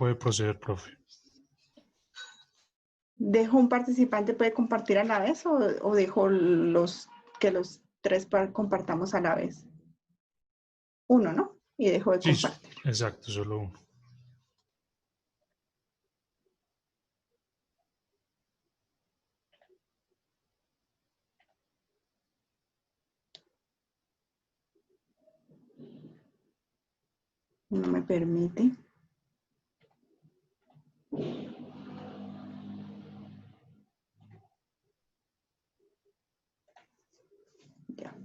puede proceder, profe. ¿Dejo un participante puede compartir a la vez o dejo que los tres compartamos a la vez? Uno, ¿no? Y dejo de compartir. Sí, exacto, solo uno. No me permite. Ya.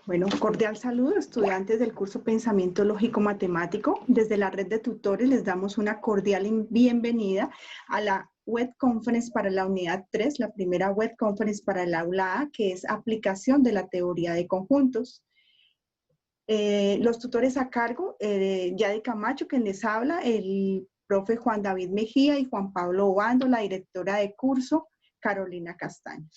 Bueno, cordial saludo, estudiantes del curso Pensamiento Lógico Matemático. Desde la red de tutores les damos una cordial bienvenida a la web conference para la unidad 3, la primera web conference para el aula A, que es aplicación de la teoría de conjuntos. Los tutores a cargo, Yadi Camacho, quien les habla, el profe Juan David Mejía y Juan Pablo Obando, la directora de curso, Carolina Castaño.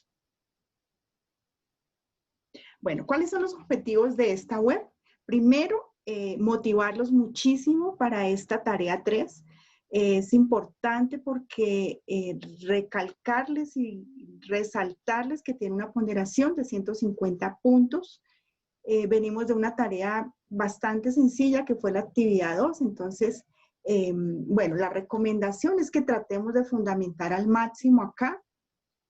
Bueno, ¿cuáles son los objetivos de esta web? Primero, motivarlos muchísimo para esta tarea 3. Es importante porque recalcarles y resaltarles que tiene una ponderación de 150 puntos. Venimos de una tarea bastante sencilla que fue la actividad 2. Entonces, bueno, la recomendación es que tratemos de fundamentar al máximo acá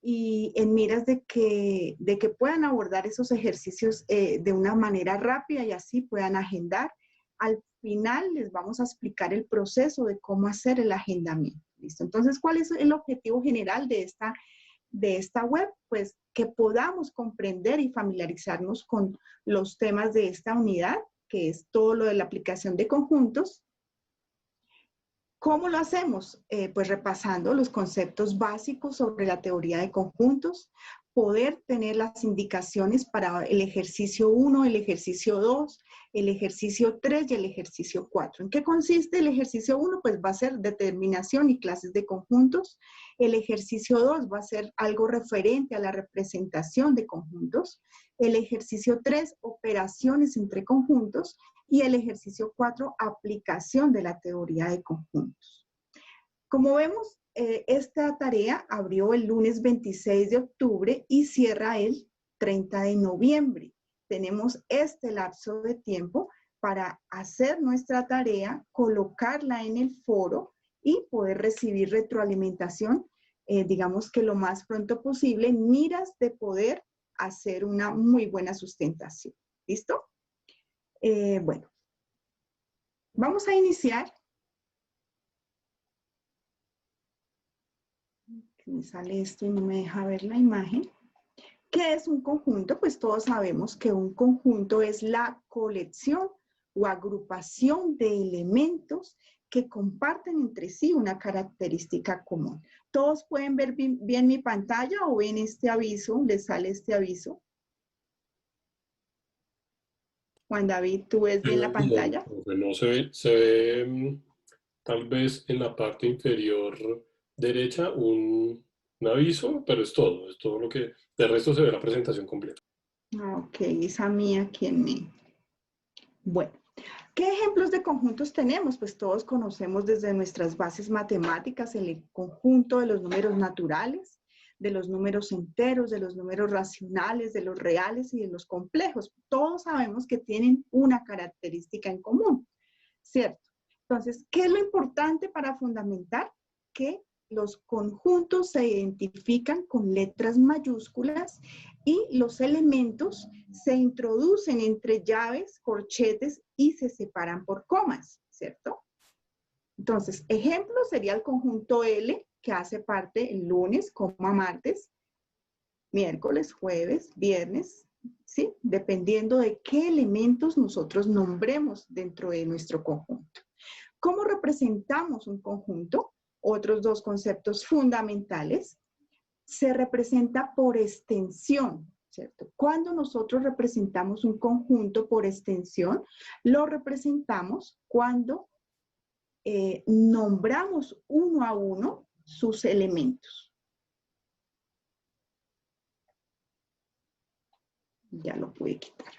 y en miras de que puedan abordar esos ejercicios de una manera rápida y así puedan agendar. Al final les vamos a explicar el proceso de cómo hacer el agendamiento. ¿Listo? Entonces, ¿cuál es el objetivo general de esta web? Pues que podamos comprender y familiarizarnos con los temas de esta unidad, que es todo lo de la aplicación de conjuntos. ¿Cómo lo hacemos? Pues repasando los conceptos básicos sobre la teoría de conjuntos, poder tener las indicaciones para el ejercicio 1, el ejercicio 2, el ejercicio 3 y el ejercicio 4. ¿En qué consiste el ejercicio 1? Pues va a ser determinación y clases de conjuntos. El ejercicio 2 va a ser algo referente a la representación de conjuntos. El ejercicio 3, operaciones entre conjuntos. Y el ejercicio 4, aplicación de la teoría de conjuntos. Como vemos, esta tarea abrió el lunes 26 de octubre y cierra el 30 de noviembre. Tenemos este lapso de tiempo para hacer nuestra tarea, colocarla en el foro y poder recibir retroalimentación, digamos que lo más pronto posible, en miras de poder hacer una muy buena sustentación. ¿Listo? Bueno, vamos a iniciar. Me sale esto y no me deja ver la imagen. ¿Qué es un conjunto? Pues todos sabemos que un conjunto es la colección o agrupación de elementos que comparten entre sí una característica común. ¿Todos pueden ver bien mi pantalla o ven este aviso? ¿Les sale este aviso? Juan David, ¿tú ves bien la pantalla? No se ve tal vez en la parte inferior derecha un aviso, pero es todo lo que, de resto se ve la presentación completa. Ok, esa mía, ¿quién me? Bueno, ¿qué ejemplos de conjuntos tenemos? Pues todos conocemos desde nuestras bases matemáticas el conjunto de los números naturales, de los números enteros, de los números racionales, de los reales y de los complejos. Todos sabemos que tienen una característica en común, ¿cierto? Entonces, ¿qué es lo importante para fundamentar? Que los conjuntos se identifican con letras mayúsculas y los elementos se introducen entre llaves, corchetes y se separan por comas, ¿cierto? Entonces, ejemplo sería el conjunto L, que hace parte el lunes, coma martes, miércoles, jueves, viernes, ¿sí? Dependiendo de qué elementos nosotros nombremos dentro de nuestro conjunto. ¿Cómo representamos un conjunto? Otros dos conceptos fundamentales. Se representa por extensión, ¿cierto? Cuando nosotros representamos un conjunto por extensión, lo representamos cuando nombramos uno a uno sus elementos. Ya lo pude quitar.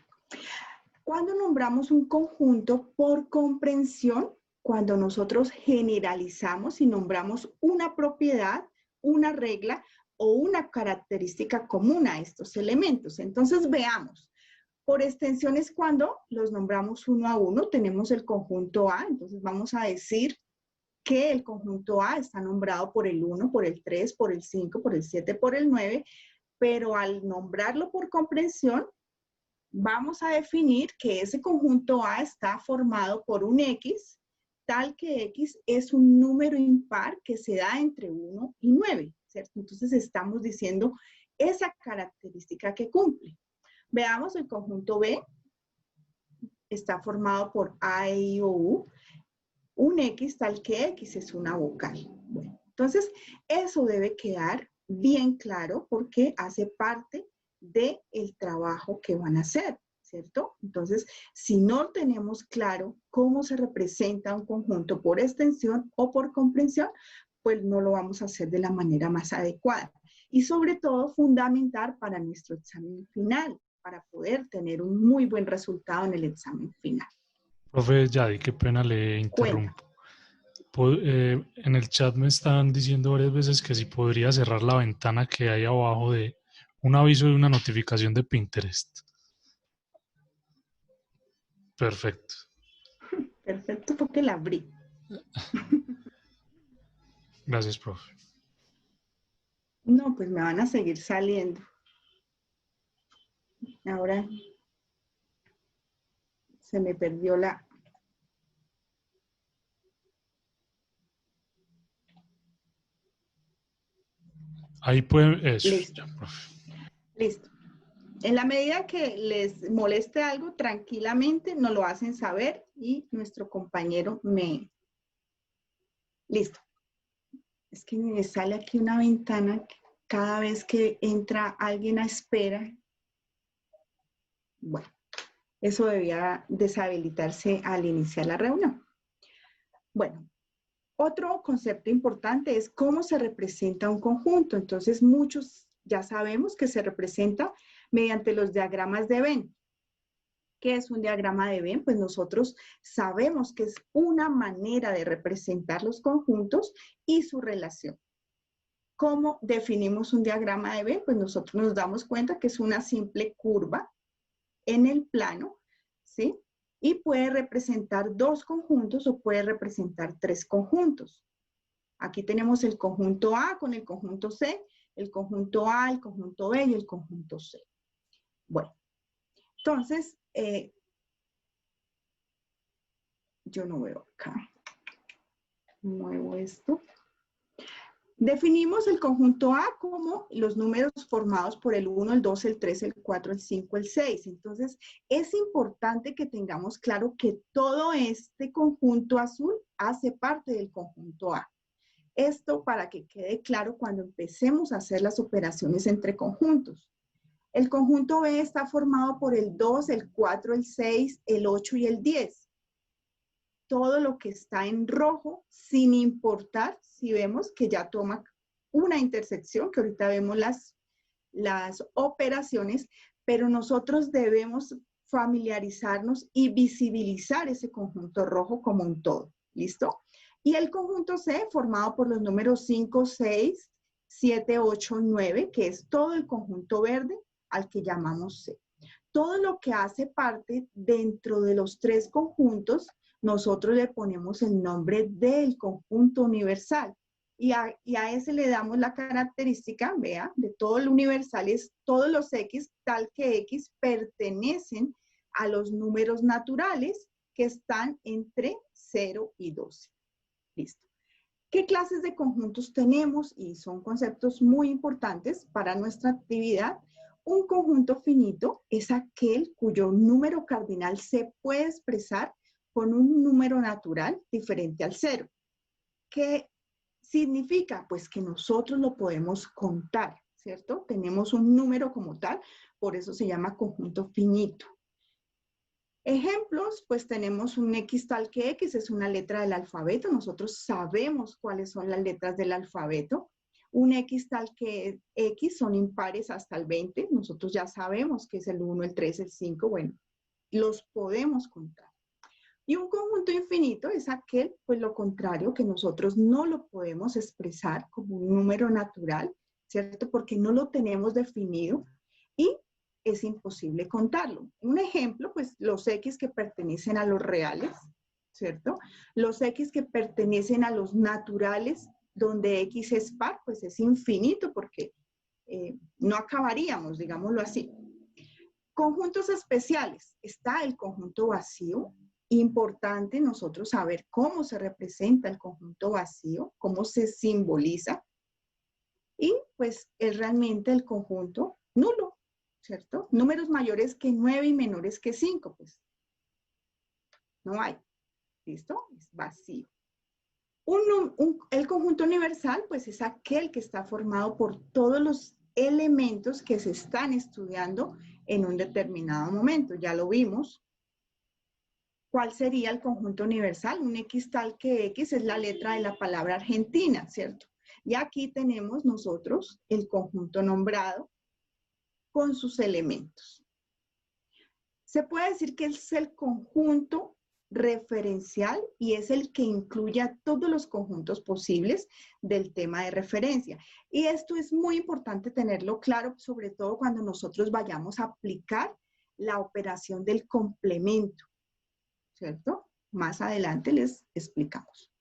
Cuando nombramos un conjunto por comprensión, cuando nosotros generalizamos y nombramos una propiedad, una regla o una característica común a estos elementos. Entonces veamos. Por extensión es cuando los nombramos uno a uno, tenemos el conjunto A, entonces vamos a decir que el conjunto A está nombrado por el 1, por el 3, por el 5, por el 7, por el 9, pero al nombrarlo por comprensión, vamos a definir que ese conjunto A está formado por un X, tal que X es un número impar que se da entre 1 y 9, ¿cierto? Entonces estamos diciendo esa característica que cumple. Veamos el conjunto B, está formado por A, E, I, O, U, un X tal que X es una vocal. Bueno, entonces eso debe quedar bien claro porque hace parte del trabajo que van a hacer, ¿cierto? Entonces, si no tenemos claro cómo se representa un conjunto por extensión o por comprensión, pues no lo vamos a hacer de la manera más adecuada. Y sobre todo, fundamental para nuestro examen final, para poder tener un muy buen resultado en el examen final. Profe Yadi, qué pena le interrumpo. En el chat me están diciendo varias veces que si podría cerrar la ventana que hay abajo de un aviso de una notificación de Pinterest. Perfecto. Perfecto, porque la abrí. Gracias, profe. No, pues me van a seguir saliendo. Ahora se me perdió la... Ahí pueden... Eso. Listo. Ya, profe. Listo. En la medida que les moleste algo, tranquilamente nos lo hacen saber y nuestro compañero me... Listo. Es que me sale aquí una ventana cada vez que entra alguien a espera. Bueno, eso debía deshabilitarse al iniciar la reunión. Bueno, otro concepto importante es cómo se representa un conjunto. Entonces, muchos ya sabemos que se representa mediante los diagramas de Venn. ¿Qué es un diagrama de Venn? Pues nosotros sabemos que es una manera de representar los conjuntos y su relación. ¿Cómo definimos un diagrama de Venn? Pues nosotros nos damos cuenta que es una simple curva en el plano, ¿sí? Y puede representar dos conjuntos o puede representar tres conjuntos. Aquí tenemos el conjunto A con el conjunto C, el conjunto A, el conjunto B y el conjunto C. Bueno, entonces, yo no veo acá. Muevo esto. Definimos el conjunto A como los números formados por el 1, el 2, el 3, el 4, el 5, el 6. Entonces, es importante que tengamos claro que todo este conjunto azul hace parte del conjunto A. Esto para que quede claro cuando empecemos a hacer las operaciones entre conjuntos. El conjunto B está formado por el 2, el 4, el 6, el 8 y el 10. Todo lo que está en rojo, sin importar si vemos que ya toma una intersección, que ahorita vemos las operaciones, pero nosotros debemos familiarizarnos y visibilizar ese conjunto rojo como un todo. ¿Listo? Y el conjunto C, formado por los números 5, 6, 7, 8 y 9, que es todo el conjunto verde al que llamamos C. Todo lo que hace parte dentro de los tres conjuntos, nosotros le ponemos el nombre del conjunto universal. Y a ese le damos la característica, vea, de todo el universal es todos los X, tal que X pertenecen a los números naturales que están entre 0 y 12. Listo. ¿Qué clases de conjuntos tenemos? Y son conceptos muy importantes para nuestra actividad. Un conjunto finito es aquel cuyo número cardinal se puede expresar con un número natural diferente al 0. ¿Qué significa? Pues que nosotros lo podemos contar, ¿cierto? Tenemos un número como tal, por eso se llama conjunto finito. Ejemplos, pues tenemos un X tal que X, es una letra del alfabeto. Nosotros sabemos cuáles son las letras del alfabeto. Un X tal que X son impares hasta el 20. Nosotros ya sabemos que es el 1, el 3, el 5. Bueno, los podemos contar. Y un conjunto infinito es aquel, pues lo contrario, que nosotros no lo podemos expresar como un número natural, ¿cierto? Porque no lo tenemos definido y es imposible contarlo. Un ejemplo, pues los X que pertenecen a los reales, ¿cierto? Los X que pertenecen a los naturales, donde X es par, pues es infinito porque no acabaríamos, digámoslo así. Conjuntos especiales. Está el conjunto vacío. Importante nosotros saber cómo se representa el conjunto vacío, cómo se simboliza. Y pues es realmente el conjunto nulo, ¿cierto? Números mayores que 9 y menores que 5, pues no hay. ¿Listo? Es vacío. El conjunto universal, pues es aquel que está formado por todos los elementos que se están estudiando en un determinado momento. Ya lo vimos. ¿Cuál sería el conjunto universal? Un X tal que X es la letra de la palabra Argentina, ¿cierto? Y aquí tenemos nosotros el conjunto nombrado con sus elementos. Se puede decir que es el conjunto referencial y es el que incluye a todos los conjuntos posibles del tema de referencia. Y esto es muy importante tenerlo claro, sobre todo cuando nosotros vayamos a aplicar la operación del complemento, ¿cierto? Más adelante les explicamos.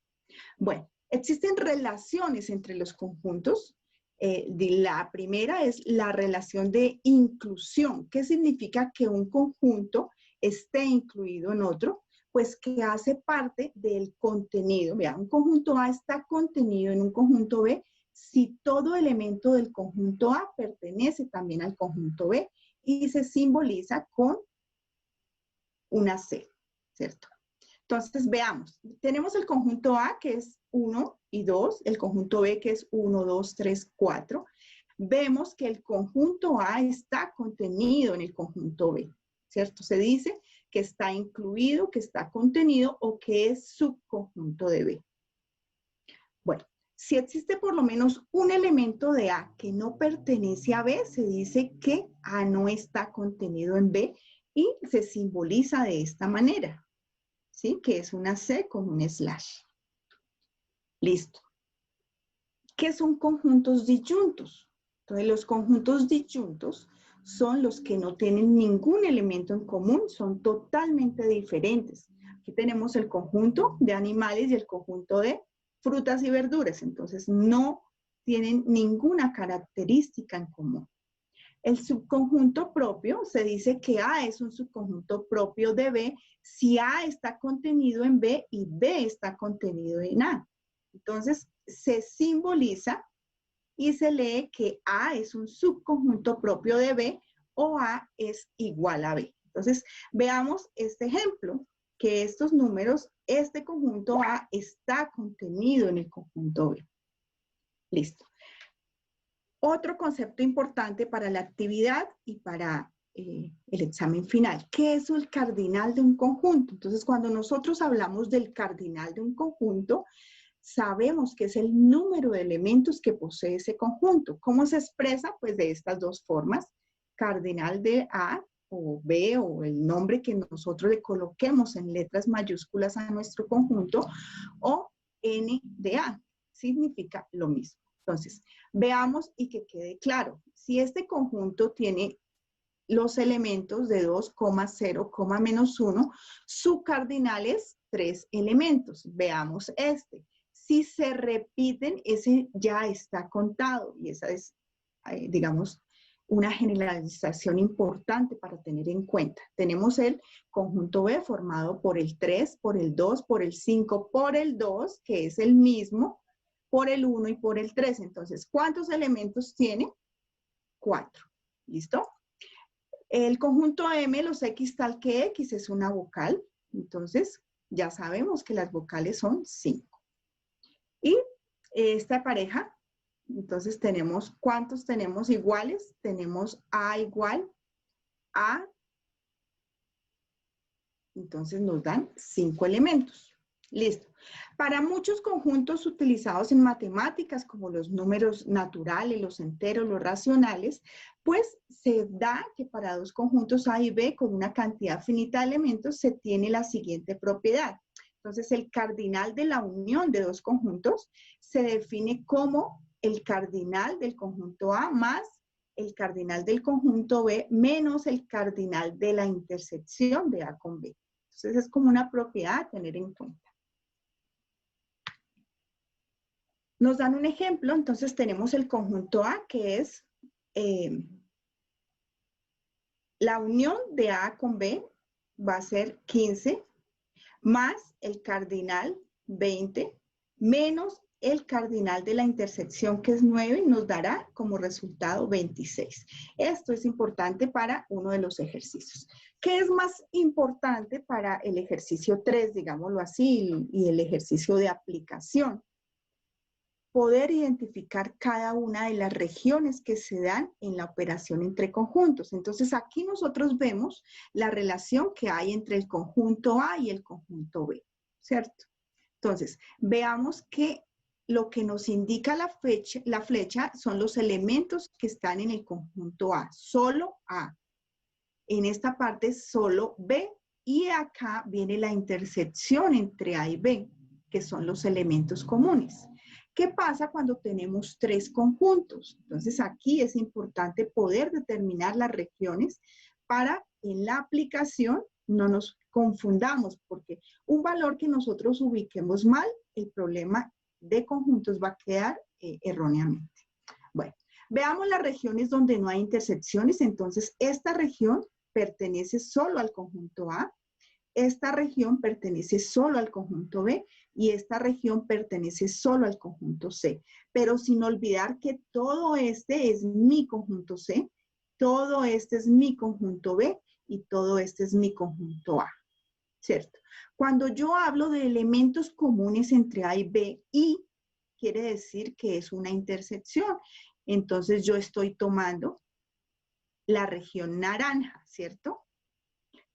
Bueno, existen relaciones entre los conjuntos. La primera es la relación de inclusión. ¿Qué significa que un conjunto esté incluido en otro? Pues que hace parte del contenido. Vean, un conjunto A está contenido en un conjunto B si todo elemento del conjunto A pertenece también al conjunto B y se simboliza con una C, ¿cierto? Entonces, veamos. Tenemos el conjunto A, que es 1 y 2, el conjunto B, que es 1, 2, 3, 4. Vemos que el conjunto A está contenido en el conjunto B, ¿cierto? Se dice que está incluido, que está contenido o que es subconjunto de B. Bueno, si existe por lo menos un elemento de A que no pertenece a B, se dice que A no está contenido en B y se simboliza de esta manera. ¿Sí? Que es una C con un slash. Listo. ¿Qué son conjuntos disyuntos? Entonces, los conjuntos disyuntos son los que no tienen ningún elemento en común, son totalmente diferentes. Aquí tenemos el conjunto de animales y el conjunto de frutas y verduras, entonces no tienen ninguna característica en común. El subconjunto propio, se dice que A es un subconjunto propio de B si A está contenido en B y B está contenido en A. Entonces, se simboliza y se lee que A es un subconjunto propio de B o A es igual a B. Entonces, veamos este ejemplo, que estos números, este conjunto A está contenido en el conjunto B. Listo. Otro concepto importante para la actividad y para el examen final. ¿Qué es el cardinal de un conjunto? Entonces, cuando nosotros hablamos del cardinal de un conjunto, sabemos que es el número de elementos que posee ese conjunto. ¿Cómo se expresa? Pues de estas dos formas. Cardinal de A o B o el nombre que nosotros le coloquemos en letras mayúsculas a nuestro conjunto o N de A. Significa lo mismo. Entonces, veamos y que quede claro. Si este conjunto tiene los elementos de 2, 0, menos 1, su cardinal es 3 elementos. Veamos este. Si se repiten, ese ya está contado y esa es, digamos, una generalización importante para tener en cuenta. Tenemos el conjunto B formado por el 3, por el 2, por el 5, por el 2, que es el mismo, por el 1 y por el 3. Entonces, ¿cuántos elementos tiene? 4. ¿Listo? El conjunto M, los X tal que X, es una vocal. Entonces, ya sabemos que las vocales son 5. Y esta pareja, entonces tenemos, ¿cuántos tenemos iguales? Tenemos A igual a Entonces nos dan 5 elementos. Listo. Para muchos conjuntos utilizados en matemáticas, como los números naturales, los enteros, los racionales, pues se da que para dos conjuntos A y B con una cantidad finita de elementos se tiene la siguiente propiedad. Entonces, el cardinal de la unión de dos conjuntos se define como el cardinal del conjunto A más el cardinal del conjunto B menos el cardinal de la intersección de A con B. Entonces, es como una propiedad a tener en cuenta. Nos dan un ejemplo, entonces tenemos el conjunto A, que es la unión de A con B, va a ser 15, más el cardinal 20, menos el cardinal de la intersección, que es 9, nos dará como resultado 26. Esto es importante para uno de los ejercicios. ¿Qué es más importante para el ejercicio 3, digámoslo así, y el ejercicio de aplicación? Poder identificar cada una de las regiones que se dan en la operación entre conjuntos. Entonces, aquí nosotros vemos la relación que hay entre el conjunto A y el conjunto B, ¿cierto? Entonces, veamos que lo que nos indica la flecha son los elementos que están en el conjunto A, solo A. En esta parte, solo B, y acá viene la intersección entre A y B, que son los elementos comunes. ¿Qué pasa cuando tenemos tres conjuntos? Entonces aquí es importante poder determinar las regiones para en la aplicación no nos confundamos, porque un valor que nosotros ubiquemos mal, el problema de conjuntos va a quedar erróneamente. Bueno, veamos las regiones donde no hay intersecciones. Entonces esta región pertenece solo al conjunto A. Esta región pertenece solo al conjunto B y esta región pertenece solo al conjunto C. Pero sin olvidar que todo este es mi conjunto C, todo este es mi conjunto B y todo este es mi conjunto A, ¿cierto? Cuando yo hablo de elementos comunes entre A y B, y quiere decir que es una intersección. Entonces yo estoy tomando la región naranja, ¿cierto?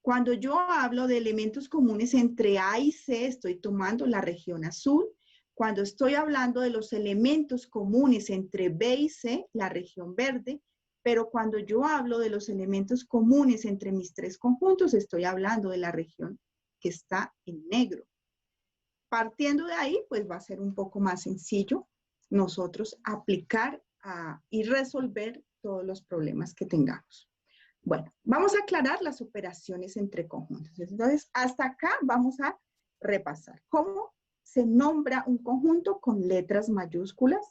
Cuando yo hablo de elementos comunes entre A y C, estoy tomando la región azul. Cuando estoy hablando de los elementos comunes entre B y C, la región verde. Pero cuando yo hablo de los elementos comunes entre mis tres conjuntos, estoy hablando de la región que está en negro. Partiendo de ahí, pues va a ser un poco más sencillo nosotros aplicar y resolver todos los problemas que tengamos. Bueno, vamos a aclarar las operaciones entre conjuntos. Entonces, hasta acá vamos a repasar cómo se nombra un conjunto con letras mayúsculas,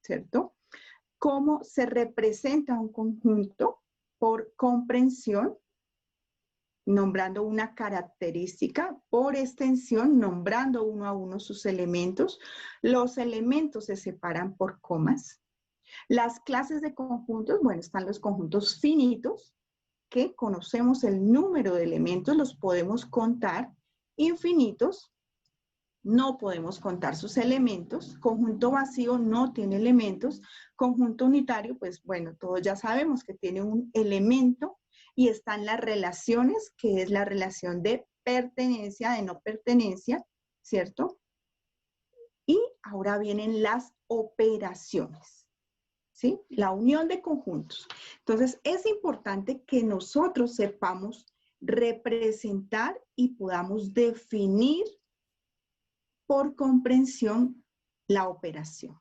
¿cierto? Cómo se representa un conjunto por comprensión, nombrando una característica, por extensión, nombrando uno a uno sus elementos. Los elementos se separan por comas. Las clases de conjuntos, bueno, están los conjuntos finitos, que conocemos el número de elementos, los podemos contar. Infinitos, no podemos contar sus elementos. Conjunto vacío no tiene elementos. Conjunto unitario, pues bueno, todos ya sabemos que tiene un elemento y están las relaciones, que es la relación de pertenencia, de no pertenencia, ¿cierto? Y ahora vienen las operaciones. ¿Sí? La unión de conjuntos. Entonces, es importante que nosotros sepamos representar y podamos definir por comprensión la operación.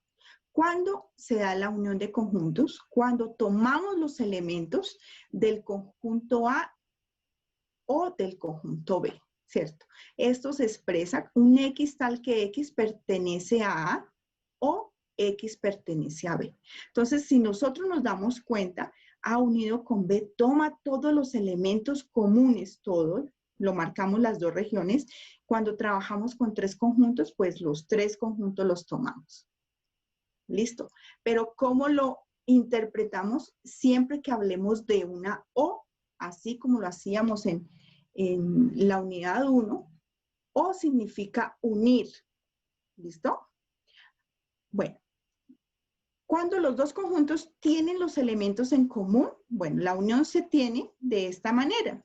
¿Cuándo se da la unión de conjuntos? Cuando tomamos los elementos del conjunto A o del conjunto B, ¿cierto? Esto se expresa un X tal que X pertenece a A o X pertenece a B. Entonces, si nosotros nos damos cuenta, A unido con B toma todos los elementos comunes, todos, lo marcamos las dos regiones. Cuando trabajamos con tres conjuntos, pues los tres conjuntos los tomamos. ¿Listo? Pero ¿cómo lo interpretamos? Siempre que hablemos de una O, así como lo hacíamos en la unidad 1, O significa unir. ¿Listo? Bueno. Cuando los dos conjuntos tienen los elementos en común, bueno, la unión se tiene de esta manera.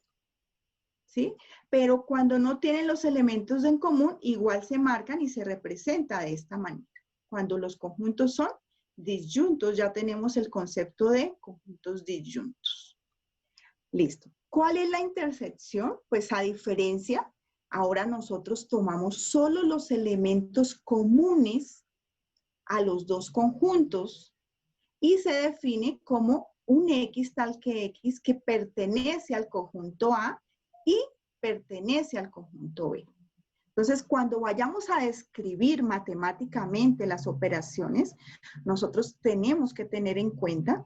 ¿sí? Pero cuando no tienen los elementos en común, igual se marcan y se representa de esta manera. Cuando los conjuntos son disyuntos, ya tenemos el concepto de conjuntos disyuntos. Listo. ¿Cuál es la intersección? Pues a diferencia, ahora nosotros tomamos solo los elementos comunes a los dos conjuntos y se define como un X tal que X que pertenece al conjunto A y pertenece al conjunto B. Entonces, cuando vayamos a describir matemáticamente las operaciones, nosotros tenemos que tener en cuenta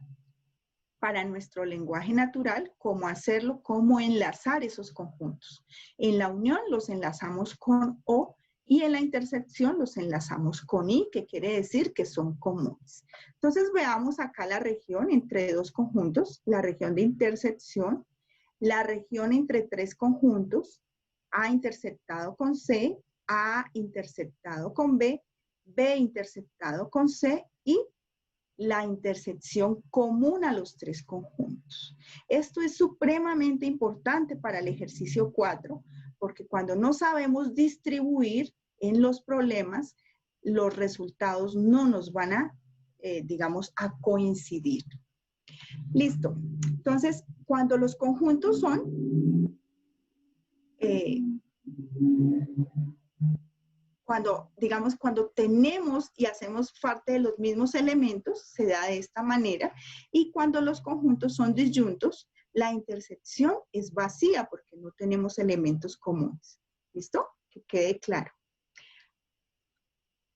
para nuestro lenguaje natural cómo hacerlo, cómo enlazar esos conjuntos. En la unión los enlazamos con O y en la intersección los enlazamos con I, que quiere decir que son comunes. Entonces veamos acá la región entre dos conjuntos, la región de intersección, la región entre tres conjuntos, A interceptado con C, A interceptado con B, B interceptado con C y la intersección común a los tres conjuntos. Esto es supremamente importante para el ejercicio 4, porque cuando no sabemos distribuir en los problemas, los resultados no nos van a, digamos, a coincidir. Listo. Entonces, cuando los conjuntos son, cuando tenemos y hacemos parte de los mismos elementos, se da de esta manera, y cuando los conjuntos son disyuntos, la intersección es vacía porque no tenemos elementos comunes. ¿Listo? Que quede claro.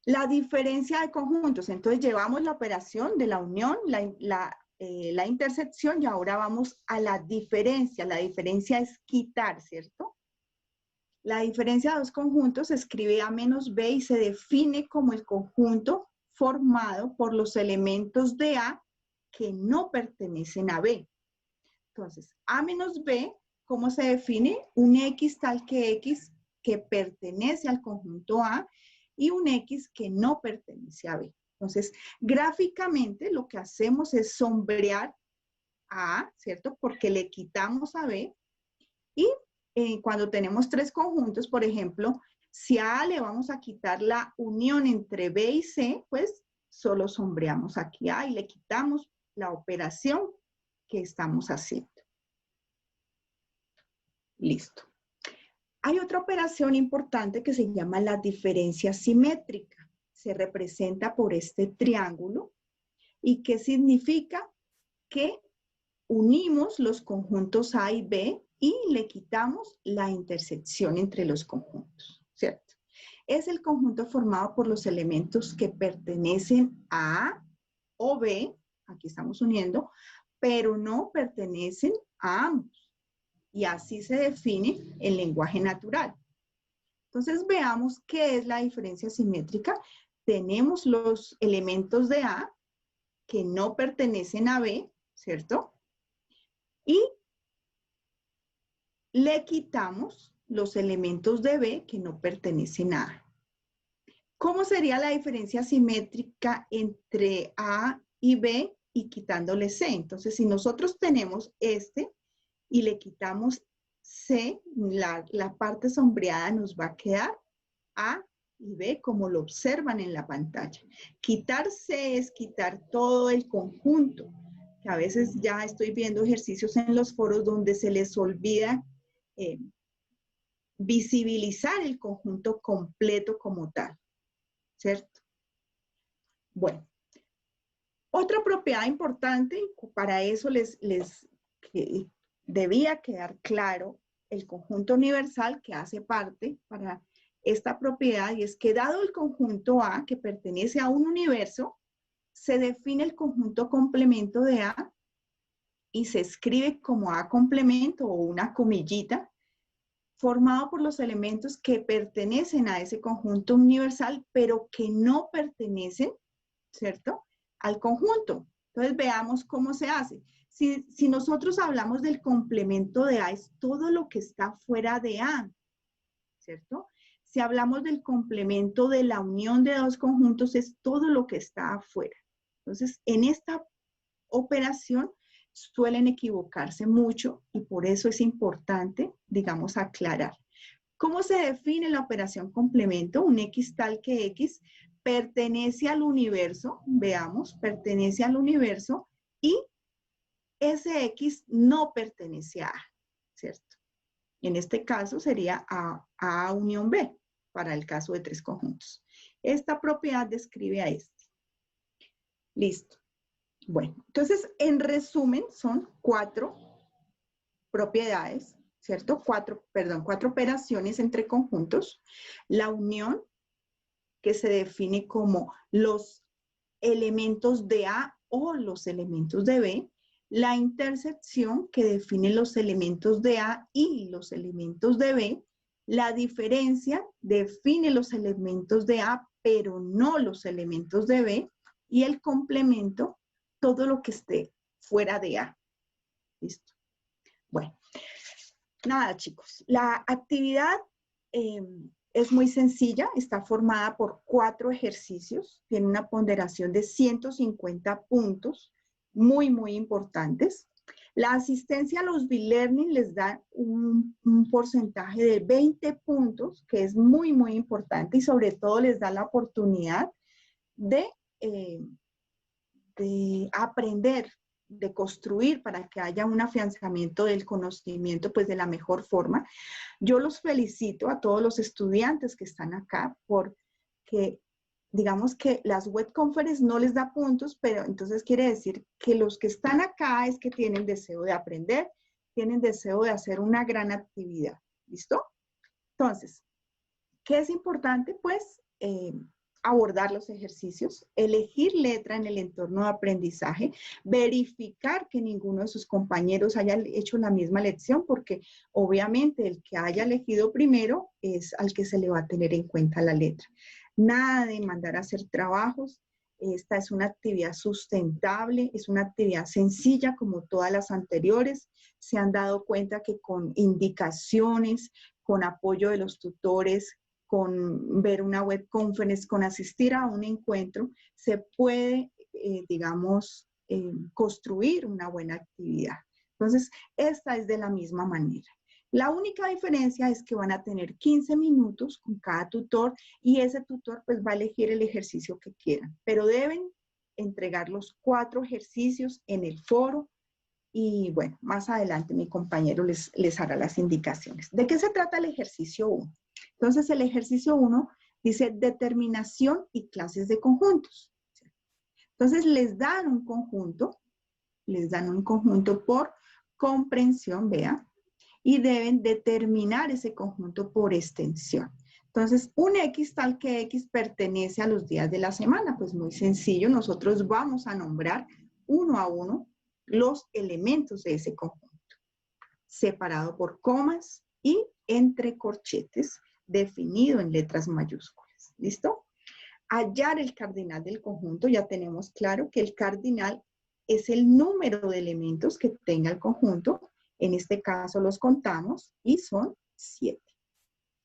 La diferencia de conjuntos, entonces llevamos la operación de la unión, la intersección, y ahora vamos a la diferencia. La diferencia es quitar, ¿cierto? La diferencia de dos conjuntos se escribe A menos B y se define como el conjunto formado por los elementos de A que no pertenecen a B. Entonces, A menos B, ¿cómo se define? Un X tal que X que pertenece al conjunto A y un X que no pertenece a B. Entonces, gráficamente lo que hacemos es sombrear a A, ¿cierto? Porque le quitamos a B y cuando tenemos tres conjuntos, por ejemplo, si a A le vamos a quitar la unión entre B y C, pues solo sombreamos aquí A y le quitamos la operación que estamos haciendo. Listo. Hay otra operación importante que se llama la diferencia simétrica. Se representa por este triángulo y que significa que unimos los conjuntos A y B y le quitamos la intersección entre los conjuntos, ¿cierto? Es el conjunto formado por los elementos que pertenecen a A o B, aquí estamos uniendo, pero no pertenecen a ambos. Y así se define el lenguaje natural. Entonces veamos qué es la diferencia simétrica. Tenemos los elementos de A que no pertenecen a B, ¿cierto? Y le quitamos los elementos de B que no pertenecen a A. ¿Cómo sería la diferencia simétrica entre A y B y quitándole C? Entonces, si nosotros tenemos este y le quitamos C, la parte sombreada nos va a quedar A y B como lo observan en la pantalla. Quitar C es quitar todo el conjunto, que a veces ya estoy viendo ejercicios en los foros donde se les olvida visibilizar el conjunto completo como tal, ¿cierto? Bueno, otra propiedad importante, para eso debía quedar claro el conjunto universal que hace parte para esta propiedad, y es que dado el conjunto A que pertenece a un universo, se define el conjunto complemento de A y se escribe como A complemento o una comillita, formado por los elementos que pertenecen a ese conjunto universal, pero que no pertenecen, ¿cierto?, al conjunto. Entonces veamos cómo se hace. Si nosotros hablamos del complemento de A, es todo lo que está fuera de A, ¿cierto? Si hablamos del complemento de la unión de dos conjuntos, es todo lo que está afuera. Entonces, en esta operación, suelen equivocarse mucho y por eso es importante, digamos, aclarar. ¿Cómo se define la operación complemento? Un X tal que X pertenece al universo, veamos, pertenece al universo y ese X no pertenece a A, ¿cierto? En este caso sería A unión B, para el caso de tres conjuntos. Esta propiedad describe a este. Listo. Bueno, entonces, en resumen, son 4 propiedades, ¿cierto? 4 operaciones entre conjuntos. La unión, que se define como los elementos de A o los elementos de B. La intersección, que define los elementos de A y los elementos de B. La diferencia define los elementos de A, pero no los elementos de B. Y el complemento, todo lo que esté fuera de A. ¿Listo? Bueno, nada, chicos. La actividad es muy sencilla. Está formada por 4 ejercicios. Tiene una ponderación de 150 puntos. Muy, muy importantes. La asistencia a los B-Learning les da un porcentaje de 20 puntos, que es muy, muy importante y sobre todo les da la oportunidad de aprender, de construir para que haya un afianzamiento del conocimiento pues de la mejor forma. Yo los felicito a todos los estudiantes que están acá porque digamos que las web conferences no les da puntos, pero entonces quiere decir que los que están acá es que tienen deseo de aprender, tienen deseo de hacer una gran actividad. ¿Listo? Entonces, ¿qué es importante? Pues abordar los ejercicios, elegir letra en el entorno de aprendizaje, verificar que ninguno de sus compañeros haya hecho la misma lección, porque obviamente el que haya elegido primero es al que se le va a tener en cuenta la letra. Nada de mandar a hacer trabajos. Esta es una actividad sustentable, es una actividad sencilla como todas las anteriores. Se han dado cuenta que con indicaciones, con apoyo de los tutores, con ver una web conference, con asistir a un encuentro, se puede, digamos, construir una buena actividad. Entonces, esta es de la misma manera. La única diferencia es que van a tener 15 minutos con cada tutor y ese tutor pues va a elegir el ejercicio que quieran, pero deben entregar los 4 ejercicios en el foro y bueno, más adelante mi compañero les hará las indicaciones. ¿De qué se trata el ejercicio 1? Entonces el ejercicio 1 dice determinación y clases de conjuntos. Entonces les dan un conjunto por comprensión, vea, y deben determinar ese conjunto por extensión. Entonces, un X tal que X pertenece a los días de la semana. Pues muy sencillo, nosotros vamos a nombrar uno a uno los elementos de ese conjunto, separado por comas y entre corchetes, definido en letras mayúsculas. ¿Listo? Hallar el cardinal del conjunto, ya tenemos claro que el cardinal es el número de elementos que tenga el conjunto. En este caso los contamos y son 7.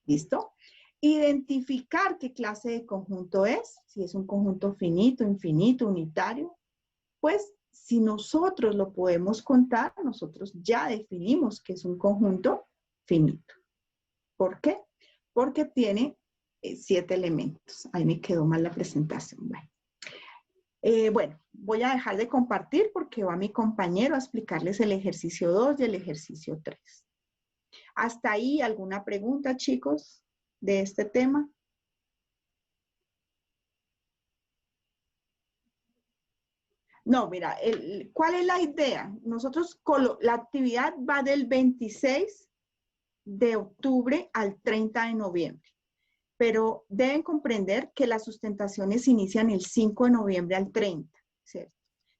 ¿Listo? Identificar qué clase de conjunto es, si es un conjunto finito, infinito, unitario. Pues si nosotros lo podemos contar, nosotros ya definimos que es un conjunto finito. ¿Por qué? Porque tiene 7 elementos. Ahí me quedó mal la presentación. Bueno, voy a dejar de compartir porque va mi compañero a explicarles el ejercicio 2 y el ejercicio 3. ¿Hasta ahí alguna pregunta, chicos, de este tema? No, mira, ¿cuál es la idea? Nosotros, la actividad va del 26 de octubre al 30 de noviembre. Pero deben comprender que las sustentaciones inician el 5 de noviembre al 30, ¿cierto?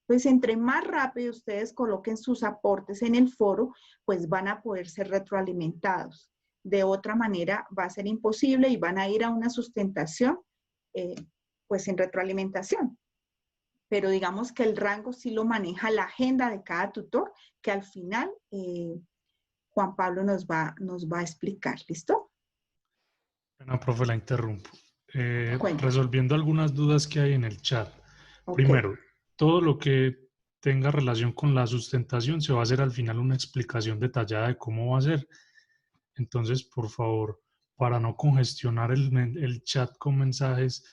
Entonces, entre más rápido ustedes coloquen sus aportes en el foro, pues van a poder ser retroalimentados. De otra manera, va a ser imposible y van a ir a una sustentación, pues en retroalimentación. Pero digamos que el rango sí lo maneja la agenda de cada tutor, que al final Juan Pablo nos va a explicar. ¿Listo? Bueno, profe, la interrumpo. Cuéntame. Resolviendo algunas dudas que hay en el chat. Ok. Primero, todo lo que tenga relación con la sustentación, se va a hacer al final una explicación detallada de cómo va a ser. Entonces, por favor, para no congestionar el chat con mensajes,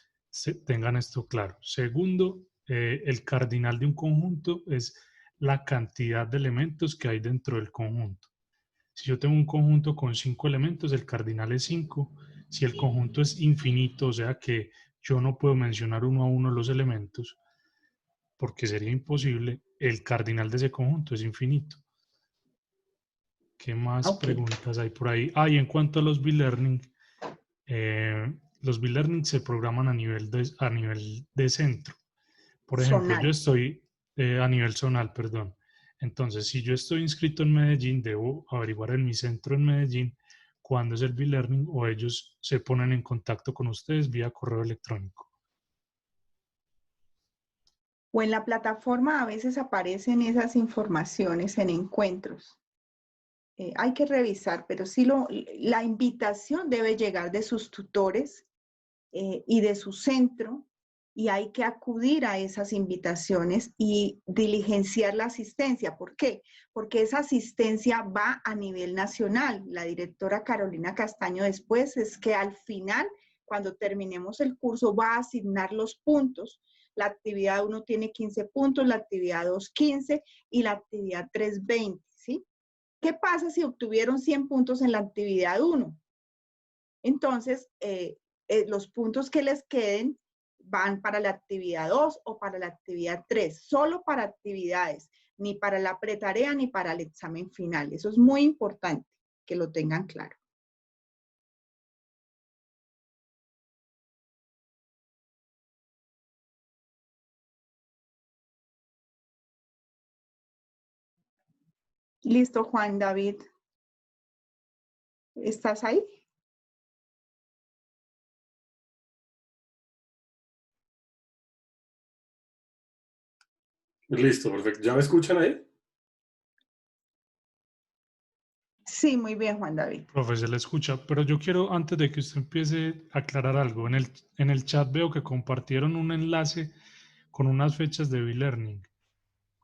tengan esto claro. Segundo, el cardinal de un conjunto es la cantidad de elementos que hay dentro del conjunto. Si yo tengo un conjunto con 5 elementos, el cardinal es 5. Si el conjunto es infinito, o sea que yo no puedo mencionar uno a uno los elementos, porque sería imposible, el cardinal de ese conjunto es infinito. ¿Qué más preguntas hay por ahí? Y en cuanto a los B-Learning, los B-Learning se programan a nivel de centro. Por ejemplo, Zonal. yo estoy a nivel zonal, perdón. Entonces, si yo estoy inscrito en Medellín, debo averiguar en mi centro en Medellín cuándo es el B-Learning o ellos se ponen en contacto con ustedes vía correo electrónico. O en la plataforma a veces aparecen esas informaciones en encuentros. Hay que revisar, pero sí la invitación debe llegar de sus tutores y de su centro, y hay que acudir a esas invitaciones y diligenciar la asistencia. ¿Por qué? Porque esa asistencia va a nivel nacional. La directora Carolina Castaño después es que al final, cuando terminemos el curso, va a asignar los puntos. La actividad 1 tiene 15 puntos, la actividad 2 15 y la actividad 3 20, ¿sí? ¿Qué pasa si obtuvieron 100 puntos en la actividad 1? Entonces, los puntos que les queden van para la actividad 2 o para la actividad 3, solo para actividades, ni para la pretarea ni para el examen final. Eso es muy importante que lo tengan claro. Listo, Juan David. ¿Estás ahí? Listo, perfecto. ¿Ya me escuchan ahí? Sí, muy bien, Juan David. Profe, se le escucha, pero yo quiero, antes de que usted empiece, a aclarar algo. En el chat veo que compartieron un enlace con unas fechas de B-Learning.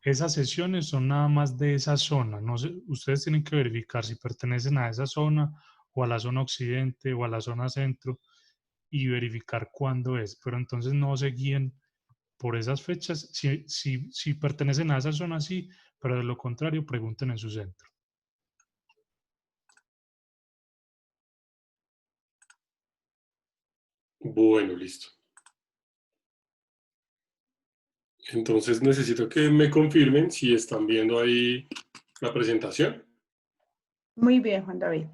Esas sesiones son nada más de esa zona. No sé, ustedes tienen que verificar si pertenecen a esa zona o a la zona occidente o a la zona centro y verificar cuándo es. Pero entonces no se guíen por esas fechas. Si pertenecen a esa zona, sí, pero de lo contrario, pregunten en su centro. Bueno, listo. Entonces necesito que me confirmen si están viendo ahí la presentación. Muy bien, Juan David.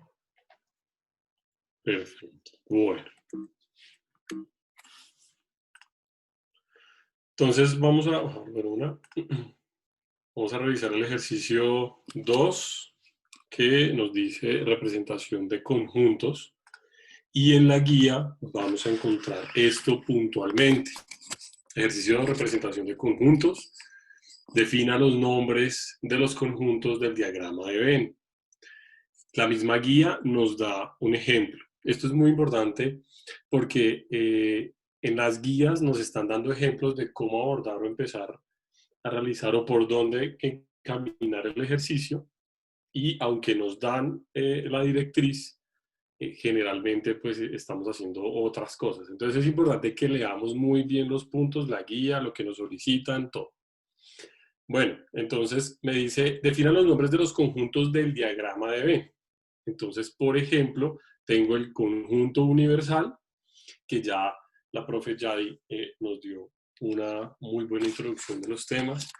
Perfecto. Bueno. Entonces vamos a revisar el ejercicio 2 que nos dice representación de conjuntos. Y en la guía vamos a encontrar esto puntualmente. Ejercicio de representación de conjuntos. Defina los nombres de los conjuntos del diagrama de Venn. La misma guía nos da un ejemplo. Esto es muy importante porque en las guías nos están dando ejemplos de cómo abordar o empezar a realizar o por dónde encaminar el ejercicio. Y aunque nos dan la directriz, generalmente pues estamos haciendo otras cosas. Entonces es importante que leamos muy bien los puntos, la guía, lo que nos solicitan, todo. Bueno, entonces me dice, defina los nombres de los conjuntos del diagrama de Venn. Entonces, por ejemplo, tengo el conjunto universal, que ya la profe Yadi nos dio una muy buena introducción de los temas.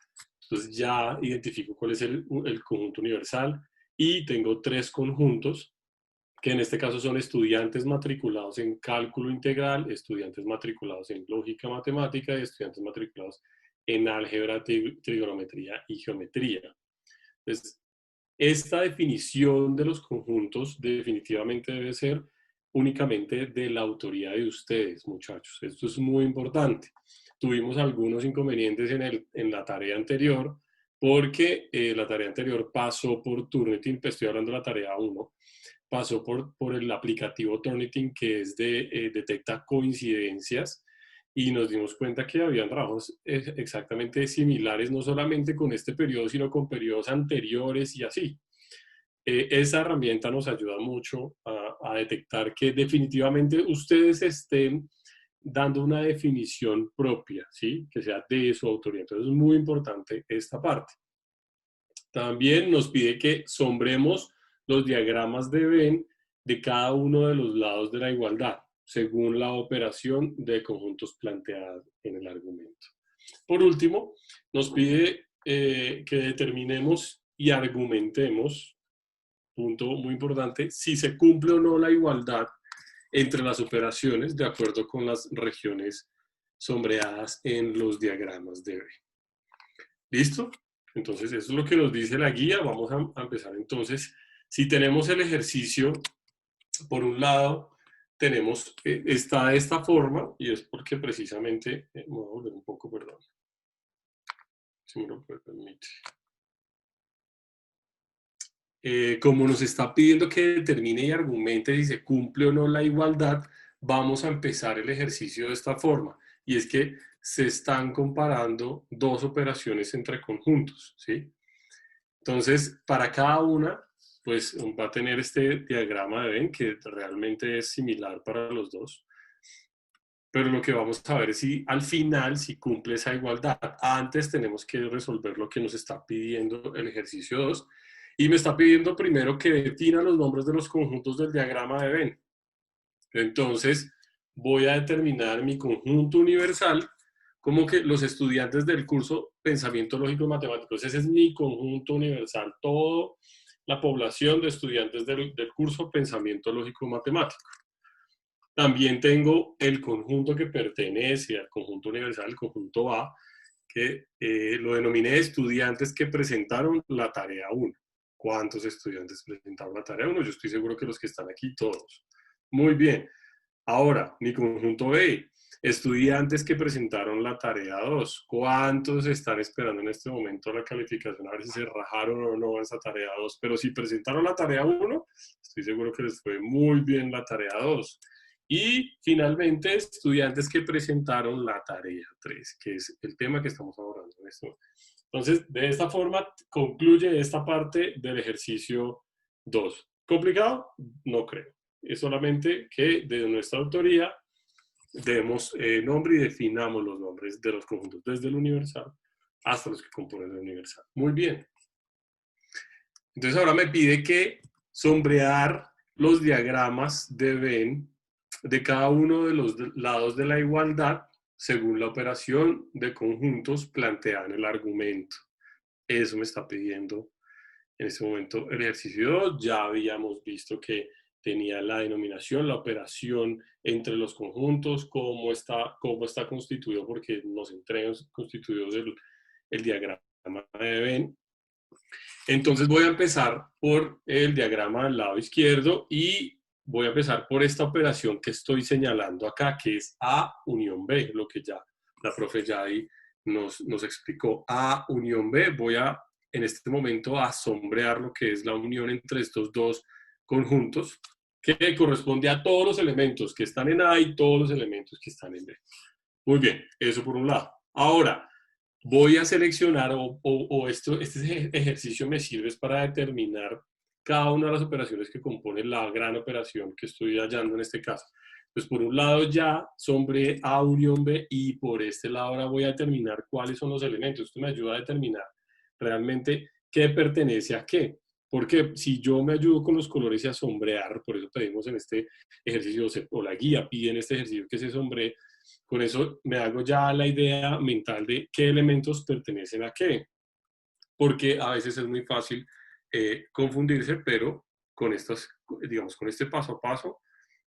Entonces ya identifico cuál es el conjunto universal y tengo tres conjuntos que en este caso son estudiantes matriculados en cálculo integral, estudiantes matriculados en lógica matemática y estudiantes matriculados en álgebra, trigonometría y geometría. Entonces, esta definición de los conjuntos definitivamente debe ser únicamente de la autoría de ustedes, muchachos. Esto es muy importante. Tuvimos algunos inconvenientes en la tarea anterior, porque la tarea anterior pasó por Turnitin, estoy hablando de la tarea 1, pasó por el aplicativo Turnitin, que es detecta coincidencias, y nos dimos cuenta que habían trabajos exactamente similares, no solamente con este periodo, sino con periodos anteriores y así. Esa herramienta nos ayuda mucho a detectar que definitivamente ustedes estén dando una definición propia, ¿sí? Que sea de su autoría. Entonces es muy importante esta parte. También nos pide que sombremos los diagramas de Venn de cada uno de los lados de la igualdad, según la operación de conjuntos planteada en el argumento. Por último, nos pide que determinemos y argumentemos, punto muy importante, si se cumple o no la igualdad entre las operaciones de acuerdo con las regiones sombreadas en los diagramas de Venn. ¿Listo? Entonces, eso es lo que nos dice la guía. Vamos a empezar entonces. Si tenemos el ejercicio, por un lado, tenemos, está de esta forma, y es porque precisamente, me voy a volver un poco, perdón, si me lo permite. Como nos está pidiendo que determine y argumente si se cumple o no la igualdad, vamos a empezar el ejercicio de esta forma. Y es que se están comparando dos operaciones entre conjuntos, ¿sí? Entonces, para cada una, pues va a tener este diagrama de Venn que realmente es similar para los dos. Pero lo que vamos a ver es si al final, si cumple esa igualdad. Antes tenemos que resolver lo que nos está pidiendo el ejercicio 2. Y me está pidiendo primero que defina los nombres de los conjuntos del diagrama de Venn. Entonces, voy a determinar mi conjunto universal como que los estudiantes del curso Pensamiento Lógico y Matemático. Ese es mi conjunto universal. Toda la población de estudiantes del curso Pensamiento Lógico y Matemático. También tengo el conjunto que pertenece al conjunto universal, el conjunto A, que lo denominé estudiantes que presentaron la tarea 1. ¿Cuántos estudiantes presentaron la tarea 1? Yo estoy seguro que los que están aquí, todos. Muy bien. Ahora, mi conjunto B, estudiantes que presentaron la tarea 2. ¿Cuántos están esperando en este momento la calificación? A ver si se rajaron o no en esa tarea 2. Pero si presentaron la tarea 1, estoy seguro que les fue muy bien la tarea 2. Y finalmente, estudiantes que presentaron la tarea 3, que es el tema que estamos abordando en este momento. Entonces, de esta forma concluye esta parte del ejercicio 2. ¿Complicado? No creo. Es solamente que de nuestra autoría demos nombre y definamos los nombres de los conjuntos, desde el universal hasta los que componen el universal. Muy bien. Entonces ahora me pide que sombrear los diagramas de Venn de cada uno de los lados de la igualdad según la operación de conjuntos planteada en el argumento. Eso me está pidiendo en este momento el ejercicio 2. Ya habíamos visto que tenía la denominación, la operación entre los conjuntos, cómo está constituido, porque nos entregan constituidos el diagrama de Venn. Entonces voy a empezar por el diagrama del lado izquierdo y voy a empezar por esta operación que estoy señalando acá, que es A unión B, lo que ya la profe Yadi nos explicó. A unión B, voy a en este momento a sombrear lo que es la unión entre estos dos conjuntos, que corresponde a todos los elementos que están en A y todos los elementos que están en B. Muy bien, eso por un lado. Ahora, voy a seleccionar, este ejercicio me sirve para determinar cada una de las operaciones que componen la gran operación que estoy hallando en este caso. Pues por un lado ya sombreé A unión B y por este lado ahora voy a determinar cuáles son los elementos. Esto me ayuda a determinar realmente qué pertenece a qué. Porque si yo me ayudo con los colores y a sombrear, por eso pedimos en este ejercicio, o la guía pide en este ejercicio que se sombree, con eso me hago ya la idea mental de qué elementos pertenecen a qué. Porque a veces es muy fácil confundirse, pero con estos, digamos, con este paso a paso,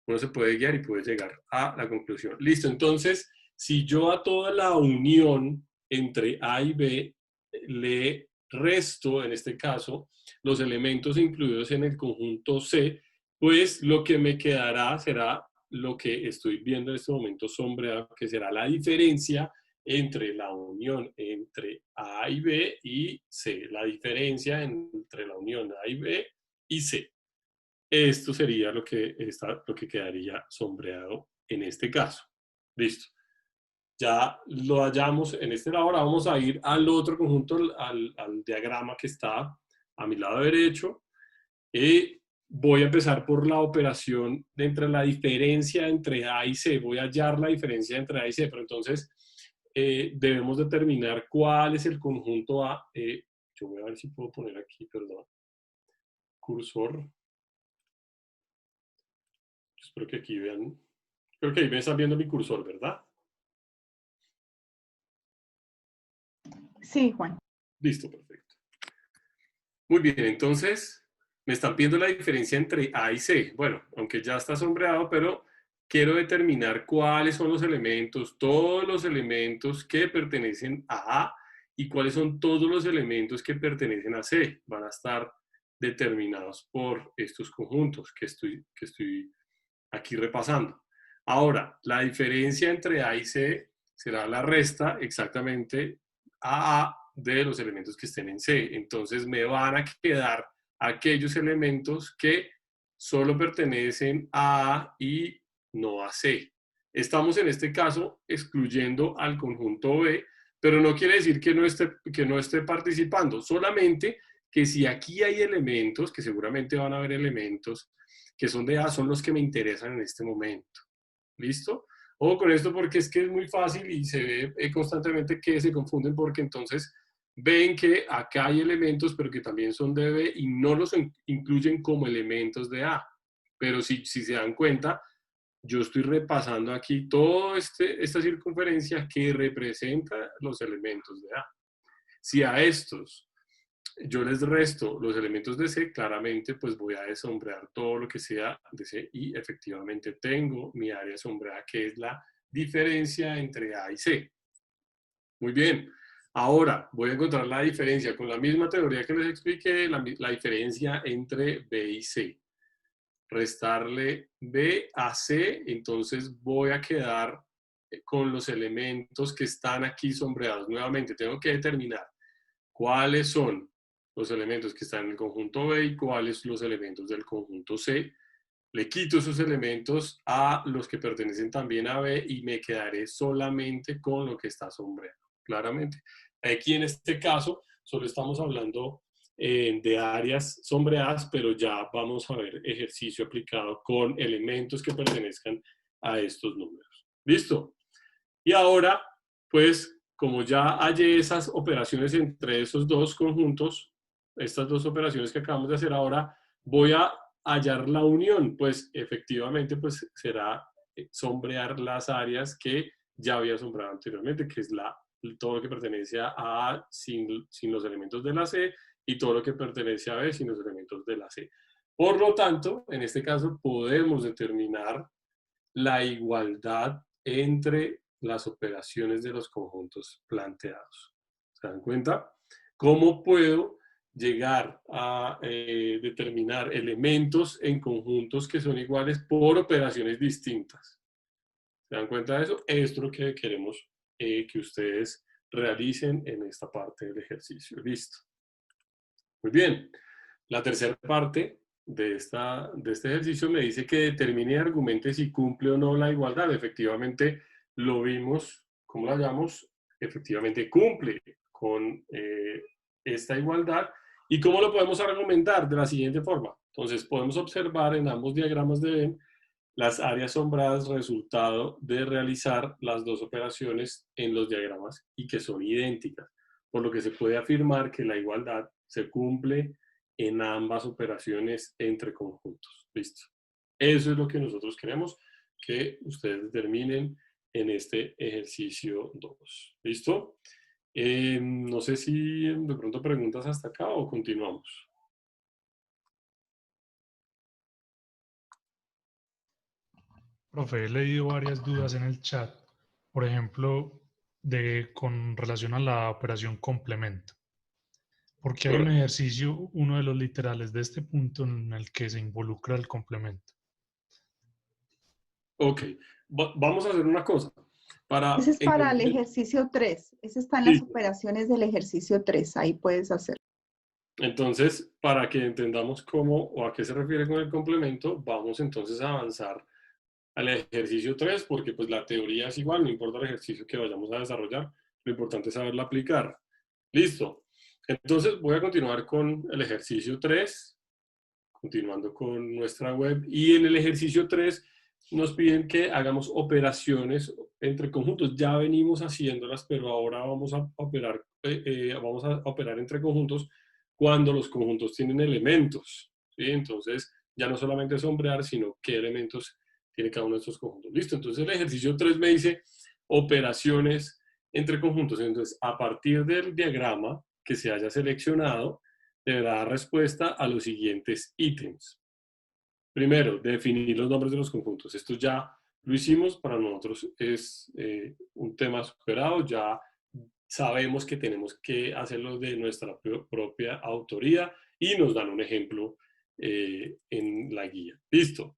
uno se puede guiar y puede llegar a la conclusión. Listo, entonces, si yo a toda la unión entre A y B le resto, en este caso, los elementos incluidos en el conjunto C, pues lo que me quedará será lo que estoy viendo en este momento sombreado, que será la diferencia entre la unión entre A y B y C. La diferencia entre la unión A y B y C. Esto sería lo que quedaría sombreado en este caso. Listo. ya lo hallamos en este lado. Ahora vamos a ir al otro conjunto, al diagrama que está a mi lado derecho. Y voy a empezar por la operación entre la diferencia entre A y C. Voy a hallar la diferencia entre A y C, pero entonces debemos determinar cuál es el conjunto A. Yo voy a ver si puedo poner aquí, perdón, cursor. Espero que aquí vean. Creo que ahí me están viendo mi cursor, ¿verdad? Sí, Juan. Listo, perfecto. Muy bien, entonces me están pidiendo la diferencia entre A y C. Bueno, aunque ya está sombreado, pero quiero determinar cuáles son los elementos, todos los elementos que pertenecen a A y cuáles son todos los elementos que pertenecen a C. Van a estar determinados por estos conjuntos que estoy aquí repasando. Ahora, la diferencia entre A y C será la resta exactamente a de los elementos que estén en C. Entonces me van a quedar aquellos elementos que solo pertenecen a A y no a C. Estamos en este caso excluyendo al conjunto B, pero no quiere decir que no esté participando, solamente que si aquí hay elementos, que seguramente van a haber elementos que son de A, son los que me interesan en este momento. ¿Listo? Ojo con esto porque es que es muy fácil y se ve constantemente que se confunden porque entonces ven que acá hay elementos pero que también son de B y no los incluyen como elementos de A. Pero si se dan cuenta, yo estoy repasando aquí toda esta circunferencia que representa los elementos de A. Si a estos yo les resto los elementos de C, claramente pues voy a desombrear todo lo que sea de C y efectivamente tengo mi área sombreada que es la diferencia entre A y C. Muy bien, ahora voy a encontrar la diferencia con la misma teoría que les expliqué, la diferencia entre B y C. Restarle B a C, entonces voy a quedar con los elementos que están aquí sombreados. Nuevamente tengo que determinar cuáles son los elementos que están en el conjunto B y cuáles los elementos del conjunto C. Le quito esos elementos a los que pertenecen también a B y me quedaré solamente con lo que está sombreado, claramente. Aquí en este caso solo estamos hablando de áreas sombreadas, pero ya vamos a ver ejercicio aplicado con elementos que pertenezcan a estos números. ¿Listo? Y ahora, pues, como ya hallé esas operaciones entre esos dos conjuntos, estas dos operaciones que acabamos de hacer ahora, voy a hallar la unión. Pues, efectivamente, pues, será sombrear las áreas que ya había sombreado anteriormente, que es todo lo que pertenece a A sin los elementos de la C y todo lo que pertenece a B sin los elementos de la C. Por lo tanto, en este caso, podemos determinar la igualdad entre las operaciones de los conjuntos planteados. ¿Se dan cuenta? ¿Cómo puedo llegar a determinar elementos en conjuntos que son iguales por operaciones distintas? ¿Se dan cuenta de eso? Esto es lo que queremos que ustedes realicen en esta parte del ejercicio. Listo. Muy bien. La tercera parte de este ejercicio me dice que determine y argumente si cumple o no la igualdad. Efectivamente, lo vimos, ¿cómo la llamamos? Efectivamente cumple con esta igualdad. ¿Y cómo lo podemos argumentar? De la siguiente forma. Entonces, podemos observar en ambos diagramas de Venn las áreas sombreadas resultado de realizar las dos operaciones en los diagramas y que son idénticas, por lo que se puede afirmar que la igualdad se cumple en ambas operaciones entre conjuntos. Listo. Eso es lo que nosotros queremos que ustedes determinen en este ejercicio 2. ¿Listo? No sé si de pronto preguntas hasta acá o continuamos. Profe, he leído varias dudas en el chat, por ejemplo, con relación a la operación complemento. Porque hay un Correcto. ejercicio, uno de los literales de este punto en el que se involucra el complemento. Ok, vamos a hacer una cosa. Ese es para el entender... ejercicio 3. Ese está en las Sí. operaciones del ejercicio 3. Ahí puedes hacer. Entonces, para que entendamos cómo o a qué se refiere con el complemento, vamos entonces a avanzar al ejercicio 3, porque pues la teoría es igual, no importa el ejercicio que vayamos a desarrollar, lo importante es saberlo aplicar. Listo. Entonces voy a continuar con el ejercicio 3, continuando con nuestra web, y en el ejercicio 3 nos piden que hagamos operaciones entre conjuntos. Ya venimos haciéndolas, pero ahora vamos a operar entre conjuntos cuando los conjuntos tienen elementos, ¿sí? Entonces, ya no solamente sombrear, sino qué elementos tiene cada uno de estos conjuntos. Listo, entonces el ejercicio 3 me dice operaciones entre conjuntos. Entonces, a partir del diagrama que se haya seleccionado, deberá dar respuesta a los siguientes ítems. Primero, definir los nombres de los conjuntos. Esto ya lo hicimos, para nosotros es un tema superado, ya sabemos que tenemos que hacerlo de nuestra propia autoría y nos dan un ejemplo en la guía. Listo.